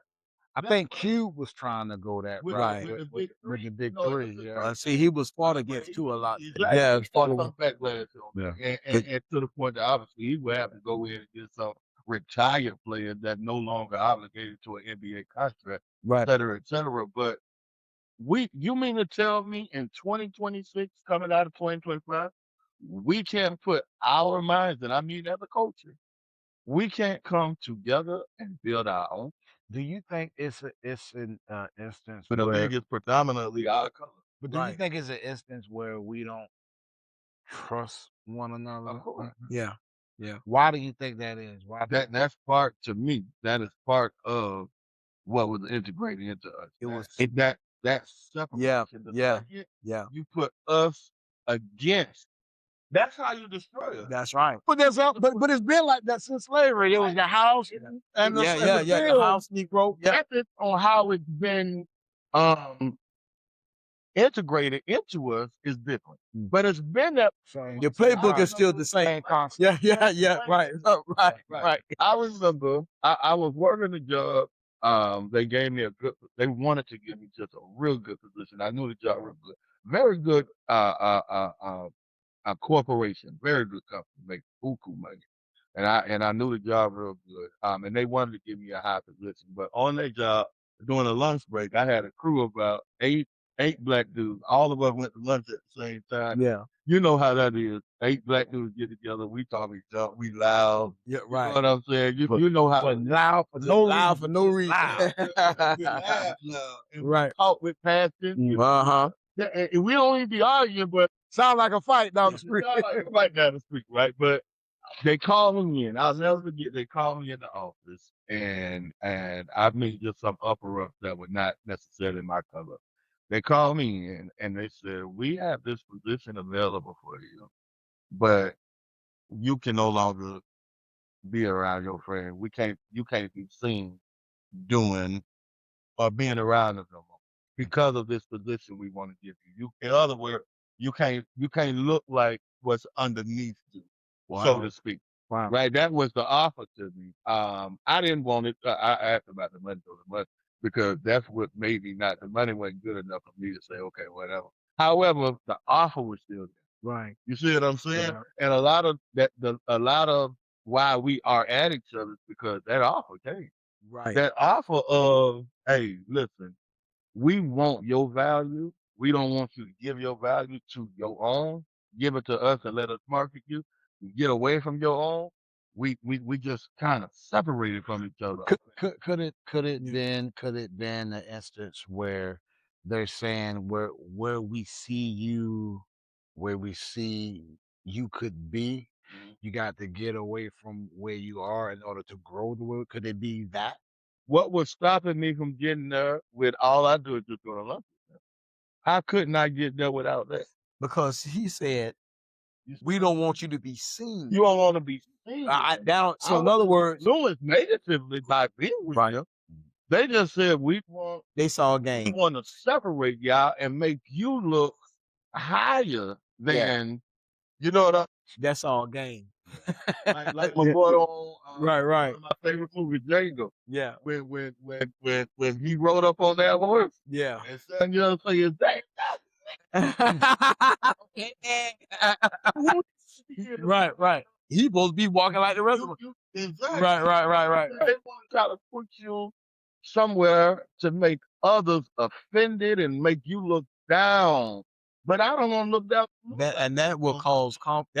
I think Cube was trying to go that Right. route with the big three. Yeah. See, he was fought against too a lot. Yeah, it's fought some backlash on Yeah. and to the point that obviously he would have to go in and get some retired players that no longer obligated to an NBA contract, Right. et cetera, et cetera. But you mean to tell me in 2026, coming out of 2025, we can't put our minds, and I mean as a culture, we can't come together and build our own. Do you think it's an instance But the where? league is predominantly our color. But do you think it's an instance where we don't trust one another? Of course. Yeah. Why do you think that is? Why? That's part, to me, that is part of what was integrated into us. It was that separation. Yeah. You put us against. That's how you destroy us. That's right. But it's been like that since slavery. It was the house and the The field. house Negro. Yeah. Methods on how it's been integrated into us is different. But it's been that same. Your playbook is still the same. Concept. Yeah. Right. Right. I remember I was working a job. They gave me they wanted to give me just a real good position. I knew the job real good. Very good a corporation, very good company, make buku money. And I knew the job real good. And they wanted to give me a high position. But on their job, during a lunch break, I had a crew of about eight black dudes. All of us went to lunch at the same time. Yeah. You know how that is. 8 black dudes get together. We talk each other. We loud. Yeah. You know Right. what I'm saying? You know how. But loud for no Loud reason. for no reason. We laugh loud. And we Right. talk with passion. Uh-huh. And we don't even be arguing, but Sound like a fight down the street. sound like a fight down the street, right? But they called me in. I'll never forget. They called me in the office, and I made just some upper ups that were not necessarily my color. They called me in and they said, "We have this position available for you, but you can no longer be around your friend. You can't be seen doing or being around us no more because of this position we want to give you. In other words, you can't look like what's underneath you, so to speak. Wow. Right? That was the offer to me. I didn't want it. I asked about the money so much because that's what made me not. The money wasn't good enough for me to say, okay, whatever. However, the offer was still there. Right. You see what I'm saying? Yeah. And a lot of a lot of why we are at each other is because that offer came. Right. That offer of, hey, listen, we want your value. We don't want you to give your value to your own. Give it to us and let us market you. Get away from your own. We just kind of separated from each other. Could it Yeah. been an instance where they're saying where we see you, where we see you could be, Mhm. you got to get away from where you are in order to grow the world? Could it be that? What was stopping me from getting there with all I do is just go to lunch? How couldn't I get there without that? Because he said, You, we don't want you to be seen. you don't want to be seen with them. Now, I so in other words, influenced negatively by being with right, them. They just said they saw a we game. want to separate y'all and make you look higher than you know what I That's all game. like my boy on Right. one of my favorite movies, Django. Yeah. When he rode up on that horse Yeah. and son Young say his name. Right. He supposed to be walking like the rest of them. Exactly. Right. They want to try to put you somewhere to make others offended and make you look down. But I don't want to look down. That will cause conflict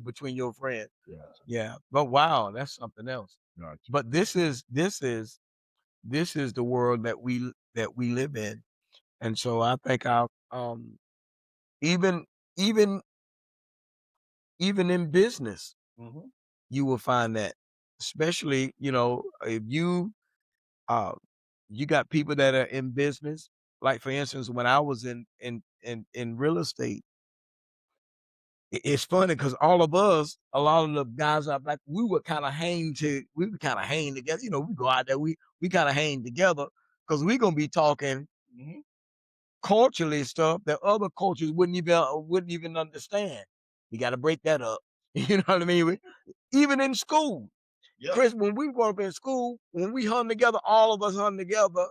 between your friends. Yeah. But wow, that's something else. Gotcha. But this is the world that we live in. And so I think our even even in business, Mhm. you will find that, especially, if you got people that are in business. Like, for instance, when I was in real estate, it's funny because all of us, a lot of the guys are like, we would kind of hang together. We go out there, we kind of hang together because we're gonna be talking Mhm. culturally stuff that other cultures wouldn't even understand. We got to break that up. You know what I mean? Even in school, Yep. Chris, when we were up in school, when we hung together, all of us hung together.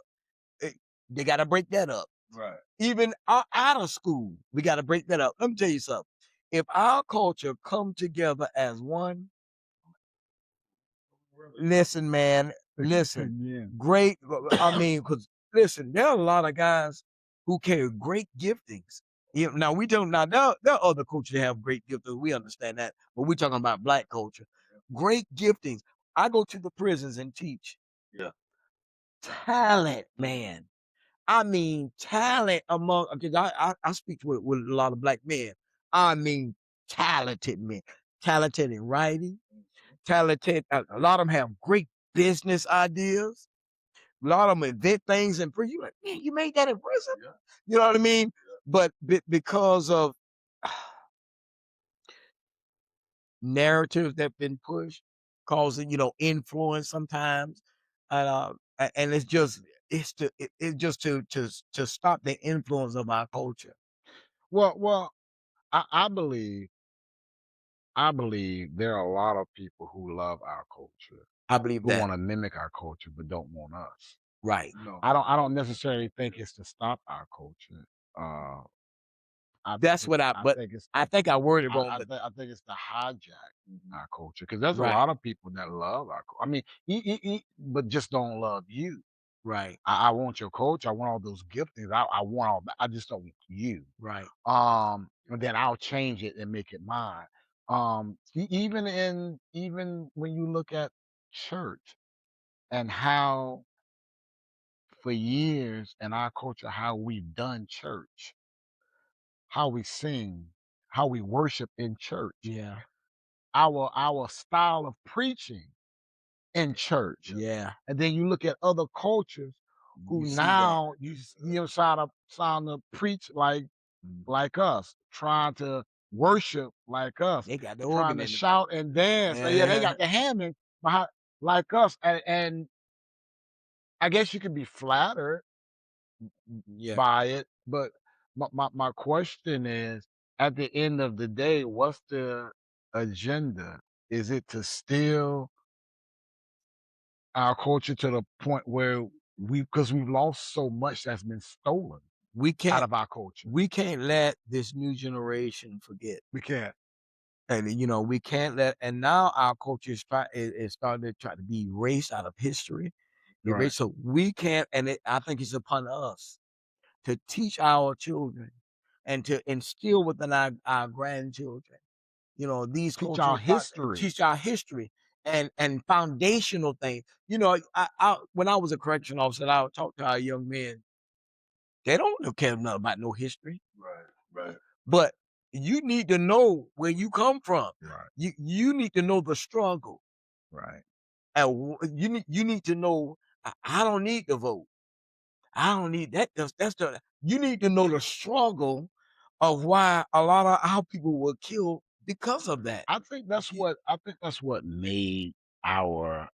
They got to break that up. Right. Even out of school, we got to break that up. Let me tell you something. If our culture come together as one, listen, man, listen, Yeah. great. I mean, because listen, there are a lot of guys who carry great giftings. Now we don't. Now there are other cultures that have great giftings. We understand that, but we're talking about black culture. Great giftings. I go to the prisons and teach. Yeah. Talent, man. I mean, talent among, because I speak with a lot of black men. I mean, talented men, talented in writing, talented. A lot of them have great business ideas. A lot of them invent things in prison. You like, man, you made that in prison. Yeah. You know what I mean? But because of narratives that've been pushed, causing influence sometimes, and it's just to stop the influence of our culture. Well, I believe there are a lot of people who love our culture, I believe who that. want to mimic our culture, but don't want us. Right. No. I don't necessarily think it's to stop our culture. I That's think what I think it's I think I worded wrong, but I think it's to hijack our culture because there's a right, lot of people that love our culture. I mean, but just don't love you. right, I want your culture. I want all those giftings. I want all that. I just don't want you. right. And then I'll change it and make it mine. Even when you look at church and how for years in our culture how we've done church, how we sing, how we worship in church, Yeah, our style of preaching in church. yeah, And then you look at other cultures who You see that. now you know trying to preach like us, trying to worship like us, They got the trying organ to in the shout and dance. Yeah, they got the Hammond behind like us, and I guess you can be flattered yeah. by it, but my question is, at the end of the day, what's the agenda? Is it to steal our culture to the point where because we've lost so much that's been stolen We out can't of our culture? we can't let this new generation forget. We can't. And you know, we can't let and now our culture is starting to try to be erased out of history. Right. So we can't, and I think it's upon us to teach our children and to instill within our grandchildren, you know, these Teach our cultures, history. teach our history and foundational things. You know, when I was a correction officer, I would talk to our young men. They don't care nothing about no history. Right. But you need to know where you come from. Right. You need to know the struggle. Right. And you need to know I don't need to vote. I don't need that. That's the you need to know the struggle of why a lot of our people were killed because of that. I think that's what made our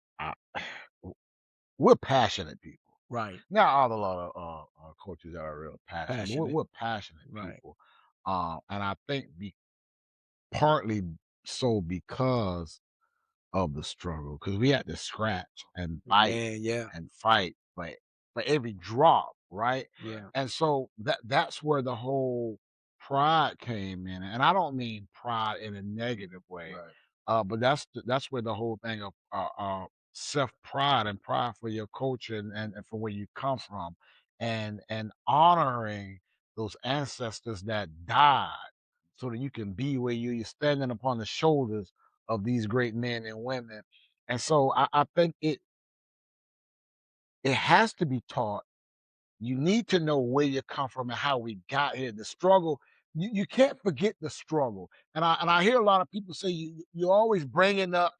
we're passionate people. Right. Not all a lot of coaches that are real passionate. But we're passionate Right. people. And I think partly so because of the struggle, because we had to scratch and fight Yeah. and fight for every drop, right? Yeah. And so that's where the whole pride came in. And I don't mean pride in a negative way. Right. But that's where the whole thing of self pride and pride for your culture and for where you come from, and honoring those ancestors that died, so that you can be where you're standing upon the shoulders of these great men and women. And so I think it has to be taught. You need to know where you come from and how we got here. The struggle, you can't forget the struggle. And I hear a lot of people say you're always bringing up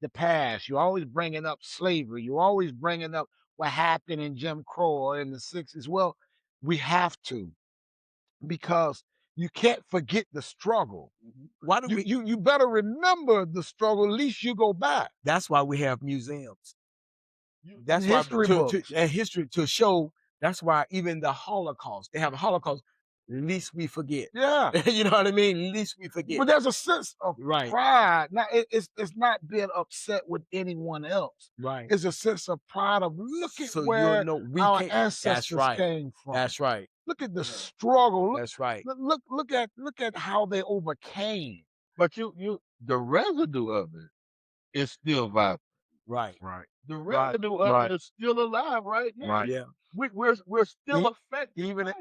the past. You're always bringing up slavery. You're always bringing up what happened in Jim Crow or in the 60s. Well, we have to, because you can't forget the struggle. Why do You better remember the struggle. At least you go back. That's why we have museums. That's History why books. and history to show. That's why even the Holocaust, they have a Holocaust. Least we forget. Yeah. You know what I mean? Least we forget. But there's a sense of Right. pride. Now it's not being upset with anyone else. Right. It's a sense of pride of look at So where you'll know we our can't. ancestors came from. That's right. Look at the struggle. That's right. Look at how they overcame. But the residue of it is still vibrant. Right. Right. The residue of it is still alive right now. Right. Yeah. We're still affected. Even in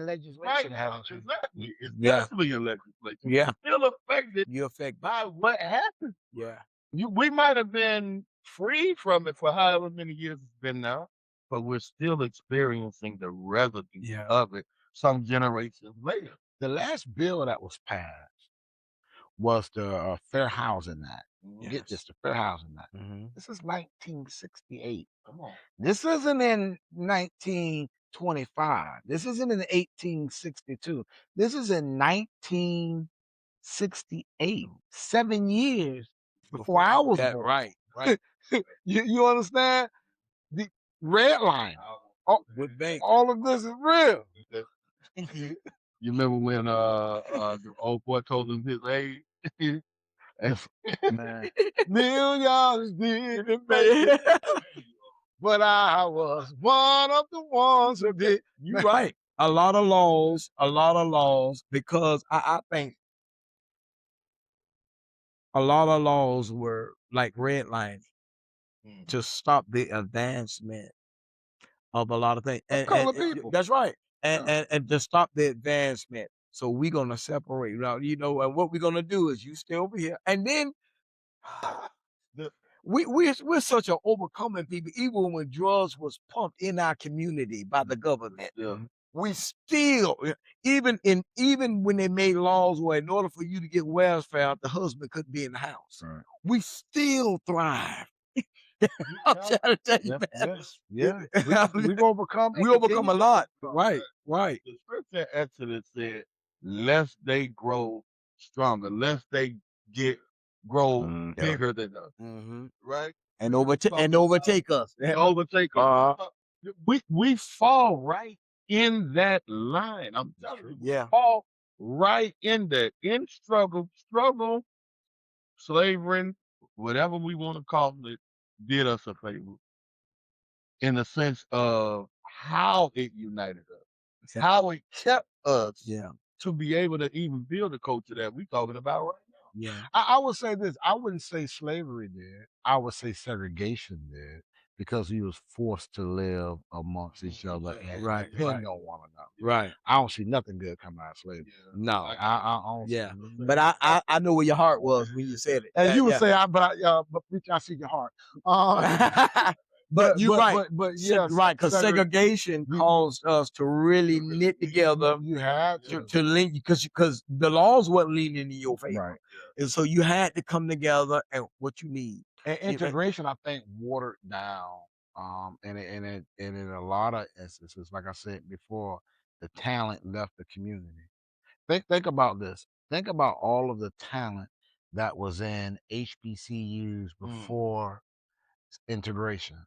legislation, Right. haven't you? Exactly. It's Yeah. definitely in legislation. Yeah. We're still affected You affect. by what happened. Yeah. We might have been free from it for however many years it's been now, but we're still experiencing the residue of it some generations later. The last bill that was passed was the Fair Housing Act. Get this, the Fair Housing Act. This is 1968. Come on. This isn't in 1925. This isn't in 1862. This is in 1968. 7 years before I was born. Right. You understand? The red line. With bank. All of this is real. You remember when the old boy told him his age? Man. Millions didn't make it, but I was one of the ones who did. You're right. A lot of laws, because I think a lot of laws were like redlining to stop the advancement of a lot of things. And people. That's right. And to stop the advancement. So we're gonna separate now, you know, and what we're gonna do is you stay over here. And then we're such an overcoming people, even when drugs was pumped in our community by the government. Yeah. We still, even when they made laws where in order for you to get welfare, the husband couldn't be in the house. Right. We still thrive. I'm trying to tell you, man. Yeah. We've overcome We and overcome continue a to lot. overcome. Right, right. The scripture actually said, lest they grow stronger, lest they grow Yeah. bigger than us, Mm-hmm. right? And We overtake talking and about overtake us. overtake us. Uh-huh. We fall right in that line. I'm telling you, we Yeah. fall right in there. In struggle, slavery, whatever we want to call it, did us a favor in the sense of how it united us, how it kept us Yeah. to be able to even build the culture that we're talking about right now. Yeah. I would say this. I wouldn't say slavery did. I would say segregation did because we was forced to live amongst each other and Right, depend on one another. Right. I don't see nothing good coming out of slavery. No. I don't see Yeah. it. But I know where your heart was when you said it. And you would Yeah. say, but preach, I see your heart. But you're right. But yes, Right, because segregation caused us to really knit together You had to link because the laws weren't leaning in your favor. right. And so you had to come together and what you need. And integration, I think, watered down. And in a lot of instances, like I said before, the talent left the community. Think about this. Think about all of the talent that was in HBCUs before integration.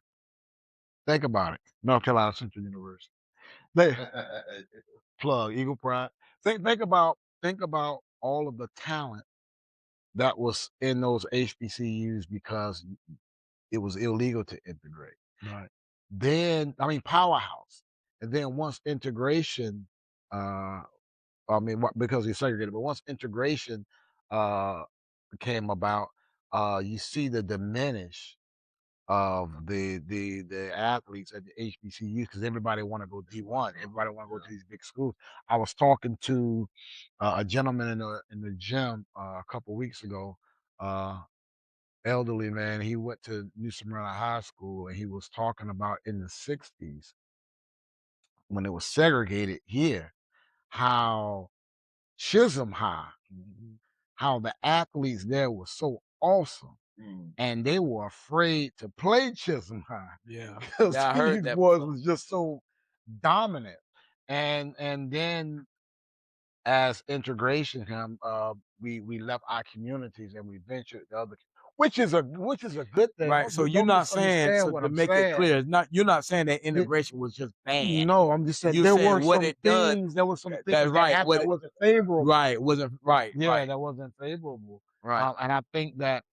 Think about it. North Carolina Central University. They plug Eagle Pride. Think about all of the talent that was in those HBCUs because it was illegal to integrate. Right. Then powerhouse. And then once integration, because you're segregated, but once integration uh, came about, you see the diminish of the athletes at the HBCUs because everybody want to go D1. Everybody want to go to these big schools. I was talking to a gentleman in the gym a couple weeks ago. Elderly man. He went to New Smyrna High School, and he was talking about in the '60s when it was segregated here, how Chisholm High, how the athletes there were so awesome. And they were afraid to play Chisholm High. Yeah. Because Yeah, I heard these that boys before. was just so dominant. And then as integration came, we left our communities and we ventured to other, which is a good thing. Right. So you're Don't not saying, misunderstand so what to I'm make it saying. clear, you're not saying that integration was just bad. No, I'm just saying You there saying were what some it done. things. There was some things That's that right. happened that wasn't favorable. Right. Wasn't right. Yeah, Right. that wasn't favorable. Right. And I think that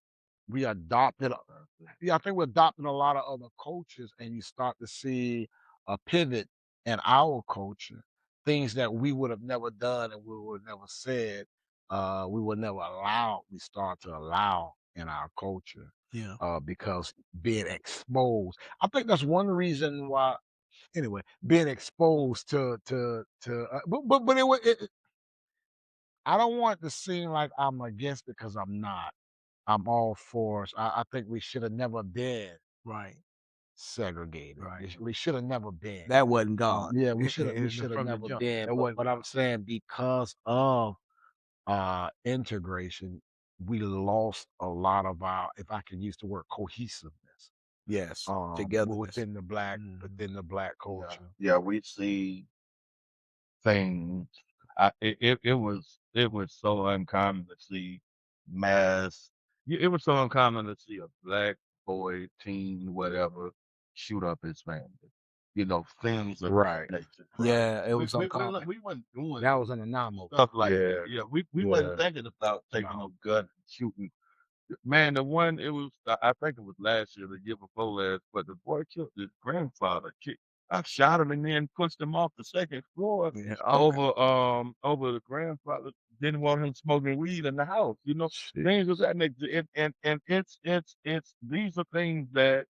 we adopted. I think we're adopting a lot of other cultures, and you start to see a pivot in our culture. Things that we would have never done and we would have never said. We would never allow. We start to allow in our culture. Yeah. Because being exposed. I think that's one reason why. Anyway, being exposed but I don't want it to seem like I'm against it because I'm not. I'm all for it. I think we should have never been Right. segregated. Right. We should have never been. That wasn't God. Yeah, we should have From the never jump. been. That wasn't But I'm saying because of integration, we lost a lot of our, if I can use the word, cohesiveness. Yes. Togetherness. Within the black culture. Yeah, we see things. It was so uncommon to see mass. It was so uncommon to see a black boy, teen, whatever, shoot up his family. Things of Right. that nature. Yeah, it We, was we, uncommon. we weren't doing That was an anomaly. stuff like Yeah. that. Yeah, we wasn't thinking about taking no gun and shooting. Man, the one it was, I think it was last year, the year before last, but the boy killed his grandfather. I shot him and then pushed him off the second floor Yeah, over the grandfather. Didn't want him smoking weed in the house. Shit. Things of that nature. And it's these are things that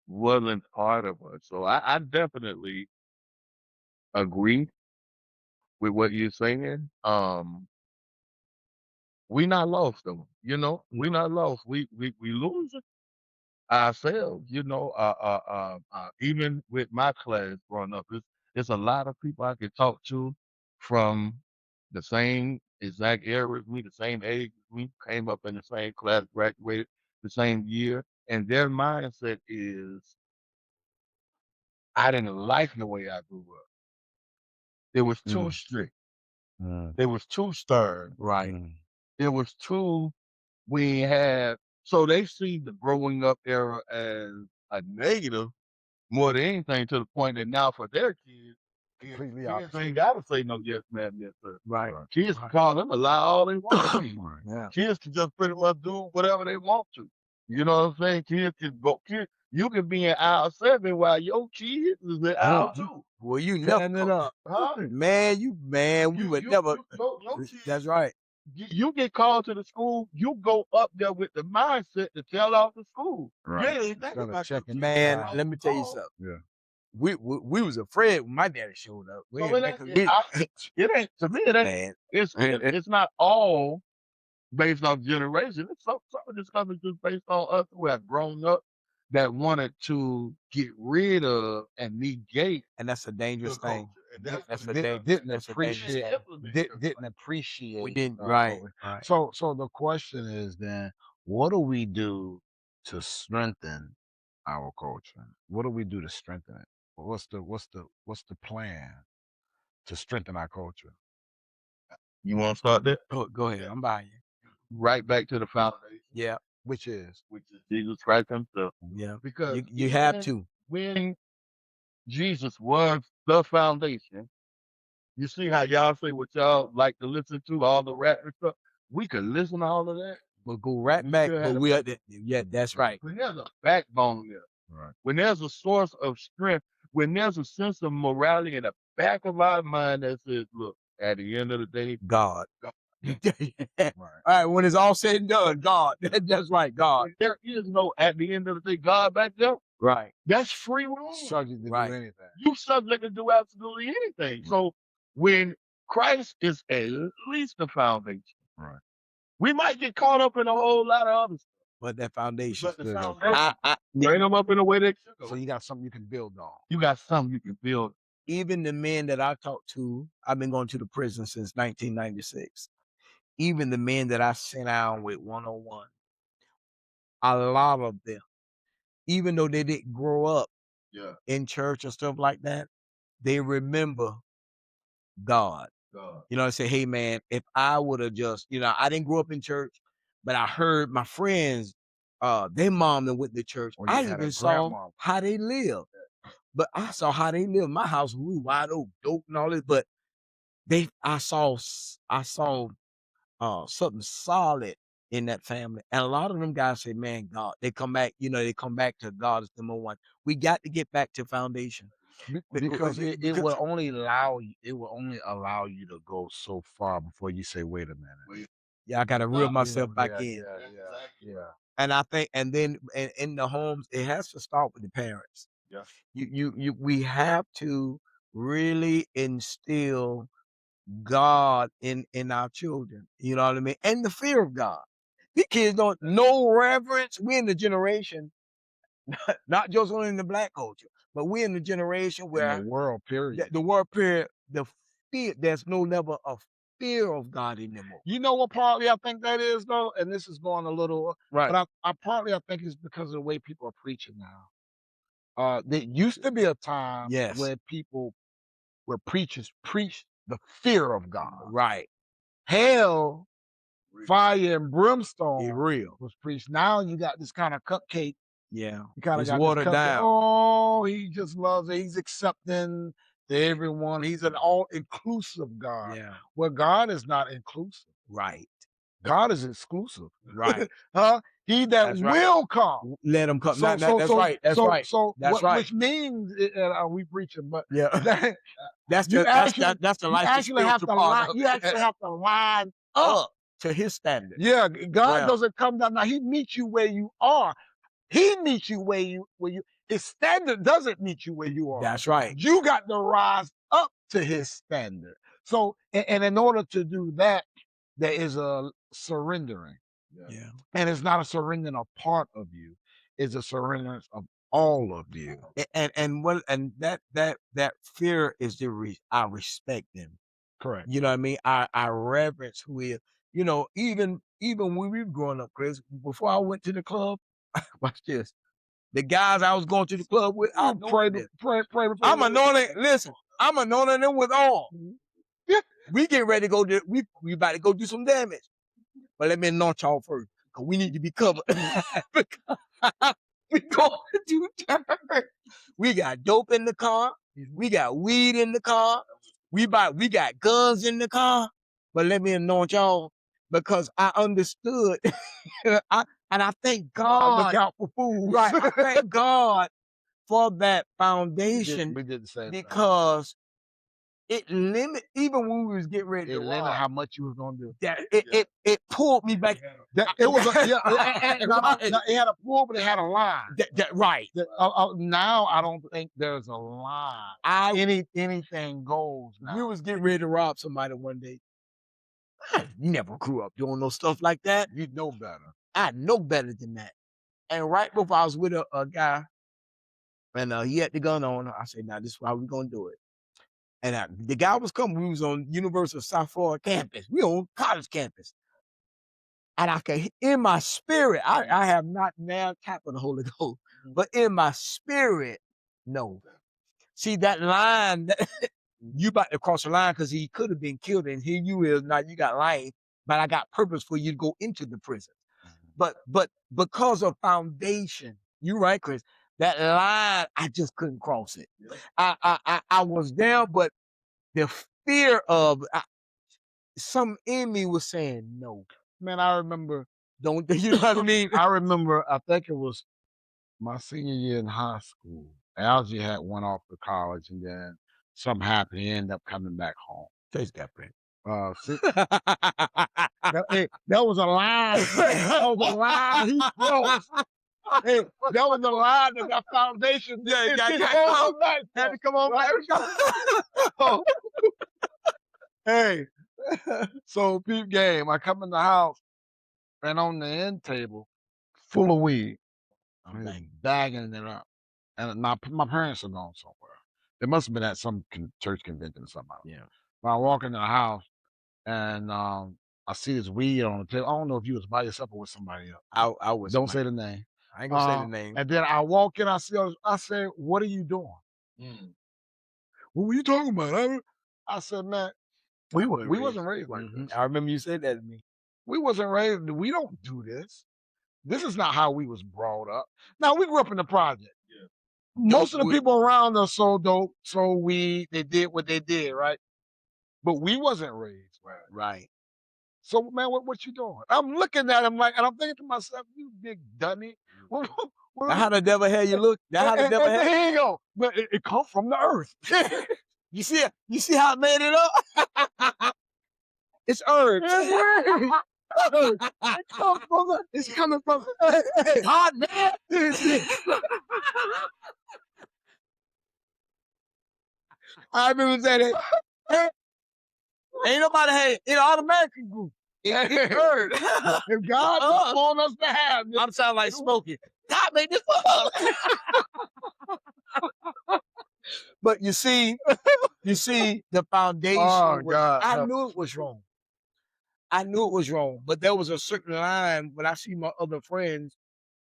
wasn't part of us. So I definitely agree with what you're saying. We not lost though. We not lost. We losing ourselves, even with my class growing up, there's a lot of people I could talk to from the same exact era as me, the same age as me, came up in the same class, graduated the same year, and their mindset is, I didn't like the way I grew up. It was too strict. It was too stern. Right. It was too, we had, so they see the growing up era as a negative more than anything, to the point that now for their kids, Completely kids opposite. ain't got to say no yes, ma'am, yes, sir. Right. Kids can call them a lie all they want. Yeah. Kids can just pretty much do whatever they want to. You know what I'm saying? Kids can go, you can be in aisle 7 while your kids is in aisle 2. Well, you never Setting it up. Huh? man, we would never. Your kids, That's right. you get called to the school, you go up there with the mindset to tell off the school. Right. You ain't think Instead of about your checking kids. Man, Right. let me tell you something. Yeah. We was afraid when my daddy showed up. We So ain't it because ain't, it ain't, to me, it ain't, man. it's not all based off generation. It's some of this stuff is just based on us who have grown up that wanted to get rid of and negate And that's a the dangerous culture. thing. And that's That's the a Didn't dangerous. didn't That's a dangerous appreciate thing. implement. didn't appreciate. We didn't. Right. totally. Right. So the question is then, what do we do to strengthen our culture? What do we do to strengthen it? What's the plan to strengthen our culture? You want to start that? Go ahead. I'm by you. Right back to the foundation, Yeah. Which is which is Jesus Christ himself. Yeah. Because You have even to. when Jesus was the foundation, you see how y'all say what y'all like to listen to, all the rap and stuff. We could listen to all of that. But go right We back. still But had we are. Yeah. That's right. when there's a backbone there, right. when there's a source of strength, when there's a sense of morality in the back of our mind that says, look, at the end of the day, God. God. Right. All right. When it's all said and done, God. That's right. God. When there is no, at the end of the day, God back there, Right. that's free room. Subject to Right. do anything. You subject to do absolutely anything. So when Christ is at least the foundation, Right. we might get caught up in a whole lot of other stuff. But that foundation. But the Still foundation, bring them up in a way that you So you got something you can build on. You got something you can build. Even the men that I talked to, I've been going to the prison since 1996. Even the men that I sent out with 101, a lot of them, even though they didn't grow up in church or stuff like that, they remember God. You know, I say, hey man, if I would have just, I didn't grow up in church, but I heard my friends, their mom that went to church. Or you I had a even saw grandma. how they live. But I saw how they live. My house was wide open, dope and all this, but I saw something solid in that family. And a lot of them guys say, man, God, they come back, they come back to God as number one. We got to get back to foundation. Because it will only allow you to go so far before you say, wait a minute. Yeah, I got to reel myself back in. Yeah. And I think, and then in the homes, it has to start with the parents. Yeah. We have to really instill God in our children. You know what I mean? And the fear of God. These kids don't know reverence. We're in the generation, not just only in the black culture, but we're in the generation where in the world period. the world period, the fear, there's no level of fear of God anymore. You know what partly I think that is though, and this is going a little Right. but I partly I think it's because of the way people are preaching now. There used to be a time where preachers preached the fear of God. Right. Hell, fire and brimstone real. was preached. Now you got this kind of cupcake. Yeah. You kind of It's got watered this cupcake. down. Oh, he just loves it. He's accepting to everyone. He's an all-inclusive God. Yeah. Well, God is not inclusive. Right. God is exclusive. Right. Huh? He that That's right. will come. Let him come. So, That's right. That's right. So That's what, right. which means we preaching, but Yeah. that, That's you the actually, that's the you life actually have to line. You actually have to line up. to his standard. Yeah, God Well. doesn't come down. Now He meets you where you are. He meets you where you. His standard doesn't meet you where you are. That's right. You got to rise up to His standard. So, and in order to do that, there is a surrendering. Yeah. And it's not a surrendering of part of you; it's a surrender of all of you. And that fear is I respect them. Correct. You know what I mean? I reverence who he is. Even when we were growing up, Chris, before I went to the club, Watch this. The guys I was going to the club with, I pray before I'm you- anointing. Listen, I'm anointing them with oil. We get ready to go. We about to go do some damage. But let me anoint y'all first, cause we need to be covered. We going to church. We got dope in the car. We got weed in the car. We got guns in the car. But let me anoint y'all, because I understood. I thank God. look out for fools. Right. I thank God for that foundation, we did the same thing. because it limit, even when we was getting ready It to limit rob, how much you was gonna do. that it pulled me back. It was a, yeah, Right. it had a pull, but it had a line. Right. Now I don't think there's a line. Anything goes now. We was getting ready to rob somebody one day. I never grew up doing no stuff like that. You know better. I know better than that. And right before I was with a guy, and he had the gun on, I said, "Now this is how we gonna do it." And the guy was coming. We was on University of South Florida campus. We on college campus. And I can, in my spirit, I have not now tapped on the Holy Ghost, but in my spirit, no. See that line, you about to cross the line, because he could have been killed, and here you is, now you got life, but I got purpose for you to go into the prison. But because of foundation, you right, Chris, that line, I just couldn't cross it. I was there, but the fear of some in me was saying no. Man, I remember. Don't you know what I mean? I remember. I think it was my senior year in high school. Algie had went off to college, and then something happened. He ended up coming back home. Taste that, Brent. That was a line. That was a line he crossed. Hey, that was the line of that foundation. Yeah, had to come on back. Hey, so peep game. I come in the house, and on the end table, full of weed. I'm bagging it up, and my parents are gone somewhere. They must have been at some church convention or something. Yeah. But I walk into the house, and I see this weed on the table. I don't know if you was by yourself or with somebody else. I was. Don't say the name. I ain't gonna say the name. And then I walk in, I say, "What are you doing?" What were you talking about? I said, "Man, we wasn't raised like this. I remember you said that to me. We wasn't raised. We don't do this. This is not how we was brought up. Now we grew up in the project. Yeah. Most of the people around us sold dope, sold weed. They did what they did, right? But we wasn't raised right. So, man, what you doing? I'm looking at him like, and I'm thinking to myself, you big dummy. That's how the devil had you look. That's how the devil had. There you go. But it comes from the earth. You see how it made it up? It's herbs. It's coming from hot man. I remember saying that. Ain't nobody had it automatically grew. It heard. If God want us to have it. I'm sounding like Smokey. God made this for us. But you see the foundation. Oh, God. I knew it was wrong. I knew it was wrong. But there was a certain line when I see my other friends,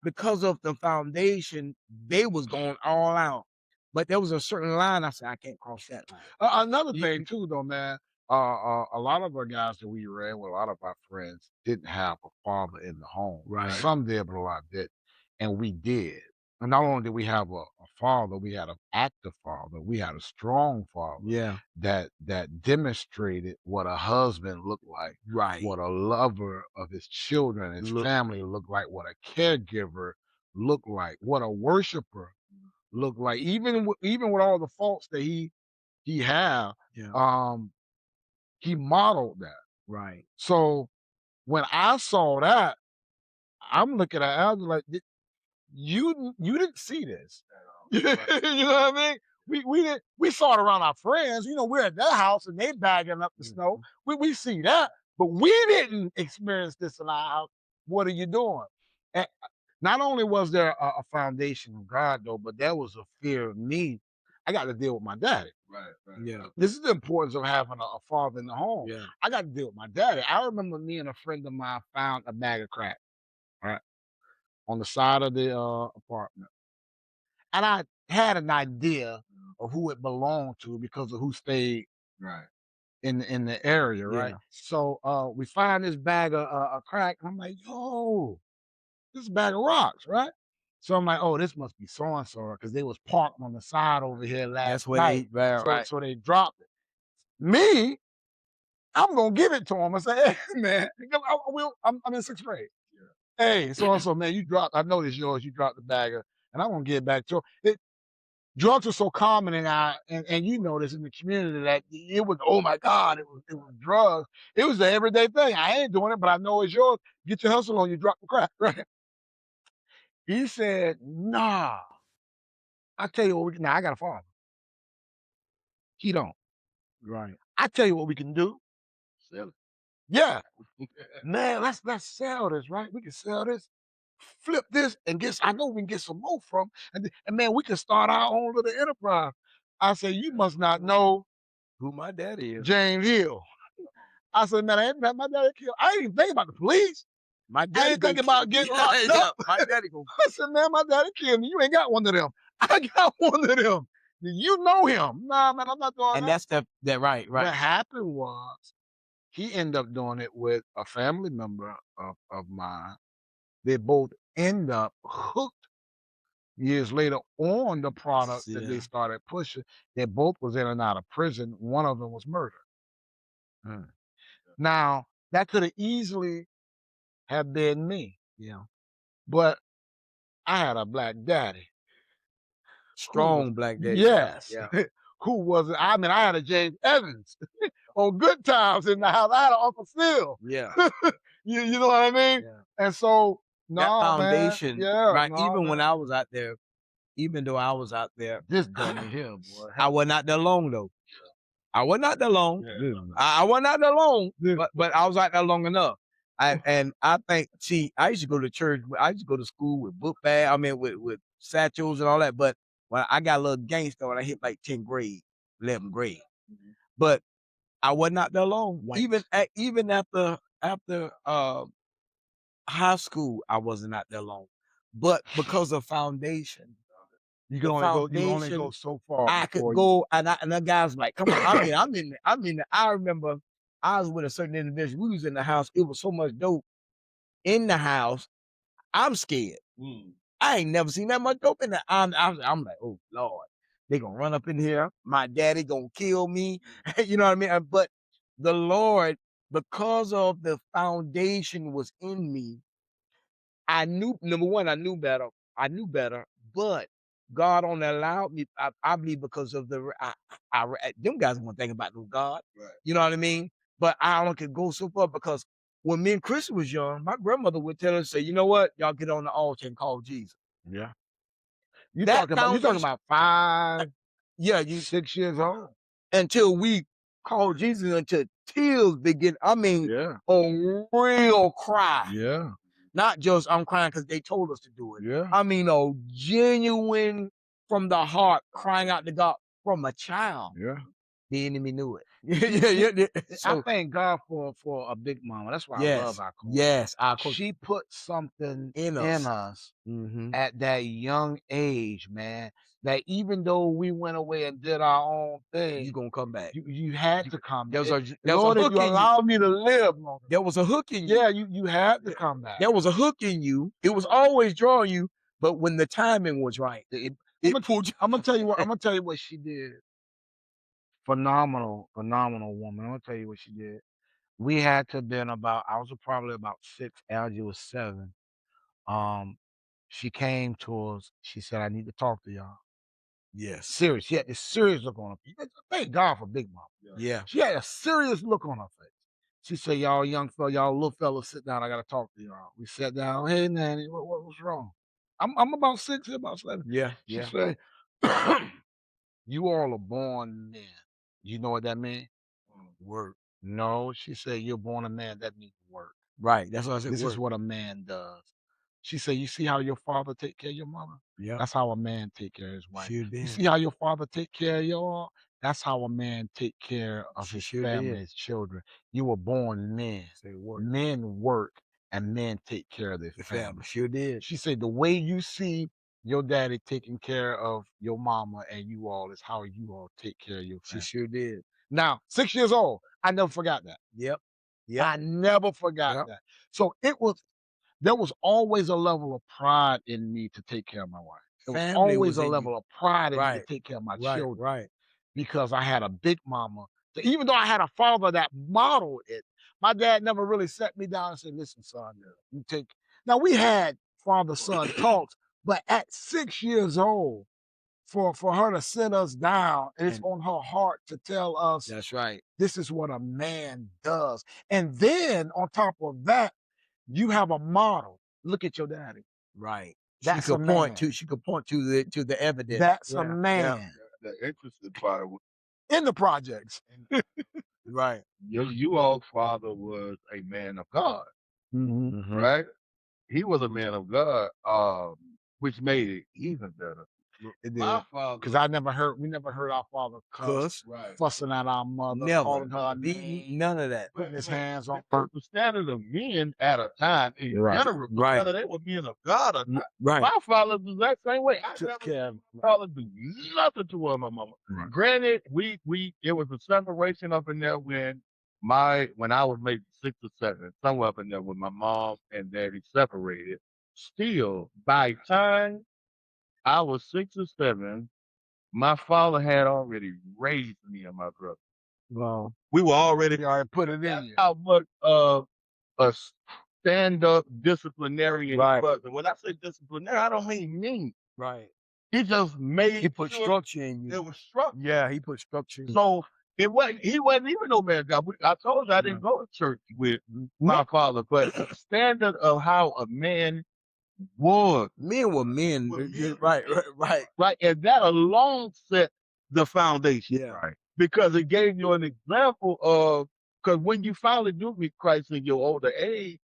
because of the foundation, they was going all out. But there was a certain line I said, I can't cross that line. Another thing too, though, man, a lot of our guys that we ran with, a lot of our friends didn't have a father in the home. Right. Some did, but a lot didn't. And we did. And not only did we have a father, we had an active father. We had a strong father. Yeah. That demonstrated what a husband looked like. Right. What a lover of his children, his family looked like. What a caregiver looked like. What a worshiper looked like. Even with all the faults that he had, he modeled that. Right. So when I saw that, I'm looking at Al like, you didn't see this. You know what I mean? We saw it around our friends. You know, we're at their house and they bagging up the snow. We see that, but we didn't experience this in our house. What are you doing? And not only was there a foundation of God, though, but there was a fear of me. I got to deal with my daddy. Right. Yeah. This is the importance of having a father in the home. Yeah. I got to deal with my daddy. I remember me and a friend of mine found a bag of crack. Right. on the side of the apartment. And I had an idea of who it belonged to because of who stayed Right. in the area, right? Yeah. So we find this bag of crack, and I'm like, yo, this is a bag of rocks, right? So I'm like, oh, this must be so and so because they was parked on the side over here last That's where night. they right, So right. so they dropped it. Me, I'm gonna give it to him and say, hey man, I'm in 6th grade. Hey, so and so, man, you dropped. I know it's yours. You dropped the bag, and I'm gonna give it back to him. Drugs are so common and you know this in the community that it was, oh my God, it was drugs. It was the everyday thing. I ain't doing it, but I know it's yours. Get your hustle on, you drop the crack, right? He said, nah. I tell you what we can. Now I got a father. He don't. Right. I tell you what we can do. Sell it. Yeah, man, let's sell this, right? We can sell this, flip this, and I know we can get some more from, and man, we can start our own little enterprise. I say, you must not know Who my daddy is. James Hill. I said, man, I ain't my daddy killed. I ain't even think about the police. My I daddy ain't thinking about getting locked up. My daddy go. I said, man, my daddy killed me. You ain't got one of them. I got one of them. You know him. Nah, man, I'm not doing And that. that's that right. What happened was he ended up doing it with a family member of mine. They both end up hooked years later on the product that they Yeah. started pushing. They both was in and out of prison. One of them was murdered. Now, that could have easily have been me, Yeah. but I had a black daddy. Strong black daddy. Yes. Yeah. Who was it? I mean, I had a James Evans on Good Times in the house. I had an Uncle Phil. Yeah. You know what I mean? Yeah. And so, That no, foundation, man. Yeah. right? No, Even when man. I was out there, even though I was out there, This dummy here, boy. I was not there long though. I was not there long. Yeah. I was not there long, Yeah. but I was out there long enough. And I think, see, I used to go to church. I used to go to school with book bag. I mean, with satchels and all that. But when I got a little gangster when I hit like 10th grade, 11th grade. But I was not there long. White. Even after high school, I wasn't out there long. But because of foundation, You the can only go foundation, so far. I could before go, and the guy's like, come on. I remember I was with a certain individual. We was in the house. It was so much dope in the house. I'm scared. I ain't never seen that much dope in the. I'm like, oh Lord, they gonna run up in here. My daddy gonna kill me. You know what I mean? But the Lord, because of the foundation was in me, I knew, number one, I knew better. But God only allowed me, I believe, because of them guys won't think about no God. Right. You know what I mean? But I only could go so far because when me and Chris was young, my grandmother would tell us, say, you know what, y'all get on the altar and call Jesus. Yeah. You That talking about foundation, 5, yeah, 6 years old. until we called Jesus, until tears begin. I mean, Yeah. a real cry. Yeah. Not just I'm crying because they told us to do it. Yeah. I mean, a genuine from the heart crying out to God from a child. Yeah. The enemy knew it. I So thank God for a big mama. That's why I love yes, our culture. yes, our culture She put something in in us. us Mhm. at that young age, man, that even though we went away and did our own thing, You're gonna come back. you had to come back. There's a Lord, if hook you in you. allow me to live longer. There was a hook in you. Yeah, you had to come back. There was a hook in you. It was always drawing you, but when the timing was right, it pulled you. I'm gonna tell you what she did. Phenomenal woman. I'm gonna tell you what she did. We had to been about, I was probably about 6, Algie was 7. She came to us, she said, I need to talk to y'all. Yes. Serious. She had this serious look on her face. Thank God for Big Mama. Yeah. She had a serious look on her face. She said, y'all young fella, y'all little fellas, sit down. I gotta talk to y'all. We sat down. Hey, Nanny, what's wrong? I'm about 6, about 7. Yeah. She Yeah. said, you all are born men. You know what that means? Work. No, she said, you're born a man. That means work. Right. That's what I said. This is Work. what a man does. She said, you see how your father take care of your mother? Yeah. That's how a man take care of his wife. Sure did. You see how your father take care of y'all? That's how a man take care of She his sure family, did. his children. You were born men. Say work. Men work. and men take care of their family. Sure did. She said the way you see your daddy taking care of your mama and you all is how you all take care of your She family. sure did. Now, 6 years old, I never forgot that. Yep. I never forgot that. So there was always a level of pride in me to take care of my wife. There was Family always was a in you. level of pride in me to Right. take care of my Right. children Right. because I had a big mama. So even though I had a father that modeled it, my dad never really sat me down and said, listen, son, you take. Now, we had father-son talks, but at 6 years old, for her to sit us down, it's on her heart to tell us, That's right. this is what a man does. And then on top of that, you have a model. Look at your daddy. Right. That's she a could man. point to. She could point to the evidence. That's Yeah, a man. The interesting part was In the projects. Right. you all's father was a man of God, Mm-hmm. right? He was a man of God, which made it even better. It My did. father, Because we never heard our father cuss, right, fussing at our mother, Never. calling her name, None of that. putting his hands on the standard of men at a time in general, Right. whether they were men of God or not. Right. My father was that same way. I took never care of. my father do nothing to her, my mama. Right. Granted, it was a separation up in there when I was maybe 6 or 7, somewhere up in there when my mom and daddy separated. Still, by the time I was 6 or 7, my father had already raised me and my brother. Well, We were already you already put it in that's you. how much a stand-up disciplinarian he was. And when I say disciplinarian, I don't mean Right. he just made He put sure structure in you. there was structure. Yeah, he put structure in you. So he wasn't even no man of God. I told you I didn't go to church with my father, but the standard of how a man was. Men were men. Right. Right. And that alone set the foundation. Yeah. Right. Because it gave you an example of, because when you finally do meet Christ in your older age,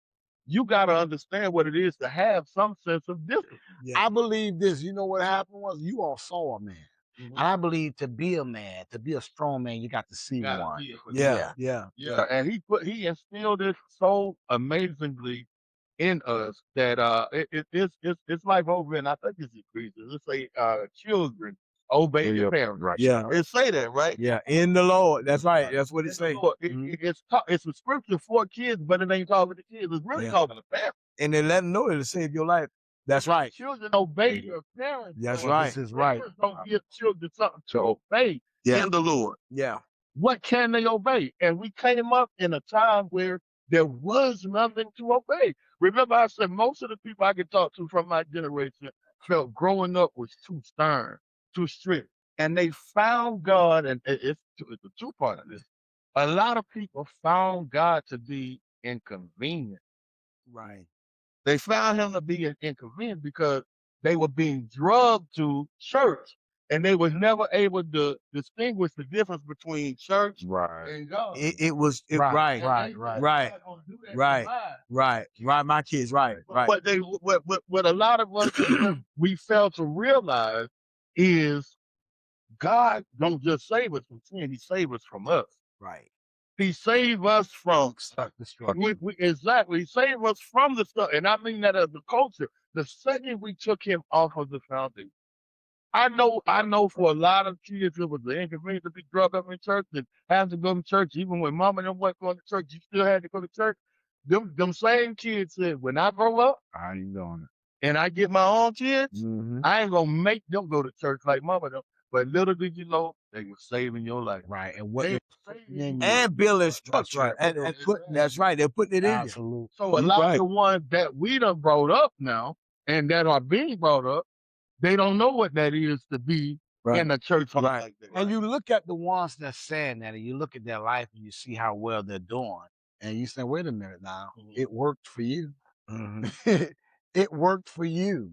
you got to understand what it is to have some sense of discipline. Yeah. I believe this. You know what happened was you all saw a man. Mhm. And I believe to be a man, to be a strong man, you got to see one. Yeah. And he instilled it so amazingly in us that it's like over in, I think it's Ecclesiastes. Let's say children obey their parents. Right. Yeah. It say that, right? Yeah. In the Lord. That's right. That's what it says. It's a scripture for kids, but it ain't talking to kids. It's really talking to parents. And they let them know it'll save your life. That's right. Children obey their parents. That's Well, right. This is right. Parents don't give children something to obey in the Lord. Yeah. What can they obey? And we came up in a time where there was nothing to obey. Remember, I said most of the people I could talk to from my generation felt growing up was too stern, too strict. And they found God, and it's a two-part of this. A lot of people found God to be inconvenient. Right. They found him to be inconvenient because they were being drugged to church, and they was never able to distinguish the difference between church and God. It was Right. My kids. Right. What a lot of us we fail to realize is God don't just save us from sin; He saves us from us. Right. He saved us from Destruction. exactly. He saved us from the stuff, and I mean that as a culture. The second we took him off of the foundation, I know for a lot of kids it was the inconvenience to be drugged up in church and have to go to church. Even when mama and them wasn't going to church, you still had to go to church. Them same kids said, when I grow up, I ain't doing and I get my own kids, it. I ain't gonna make them go to church like mama them. But little did you know, they were saving your life. Right. And what They And building structure. right. That's right. They're putting it in you. Absolutely. So a lot of the ones that we done brought up now and that are being brought up, they don't know what that is to be in a church like that. And you look at the ones that's saying that, and you look at their life, and you see how well they're doing, and you say, "Wait a minute now, it worked for you. It worked for you.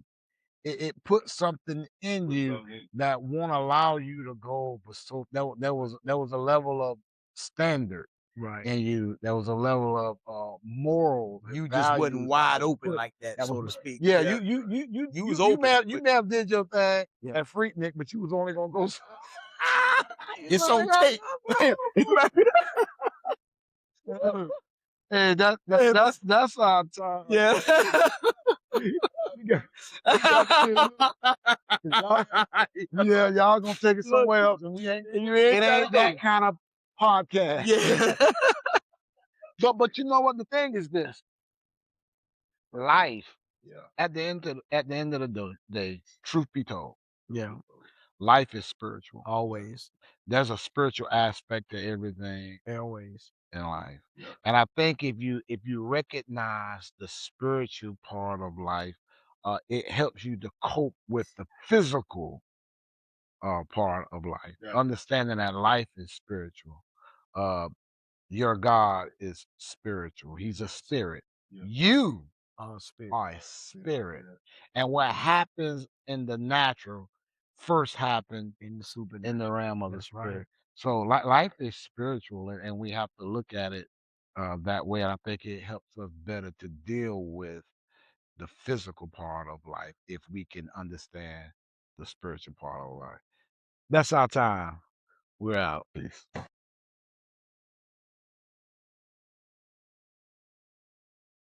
It put something in you that won't allow you to go." But so there was a level of standard in you. There was a level of moral. You just wasn't wide open like that, so to speak. Yeah, you was you open. may have did your thing at Freaknik, but you was only gonna go. It's on tape. Hey, Hey, that's our time. yeah. We got to. Yeah, y'all gonna take it Look, somewhere else, and we ain't. you ain't It gotta ain't that go. kind of podcast. Yeah. So, but you know what? The thing is this: life. Yeah. At the end of the day, truth be told, Yeah. life is spiritual. Always. There's a spiritual aspect to everything Always. in life, Yeah. and I think if you recognize the spiritual part of life, it helps you to cope with the physical part of life. Yeah. Understanding that life is spiritual. Uh, your God is spiritual. He's a spirit. Yeah. You Spirit. are a spirit. Yeah. And what happens in the natural first happened In the in supernatural. the realm of the That's right. spirit. So life is spiritual, and we have to look at it that way. And I think it helps us better to deal with the physical part of life if we can understand the spiritual part of life. That's our time. We're out. Peace.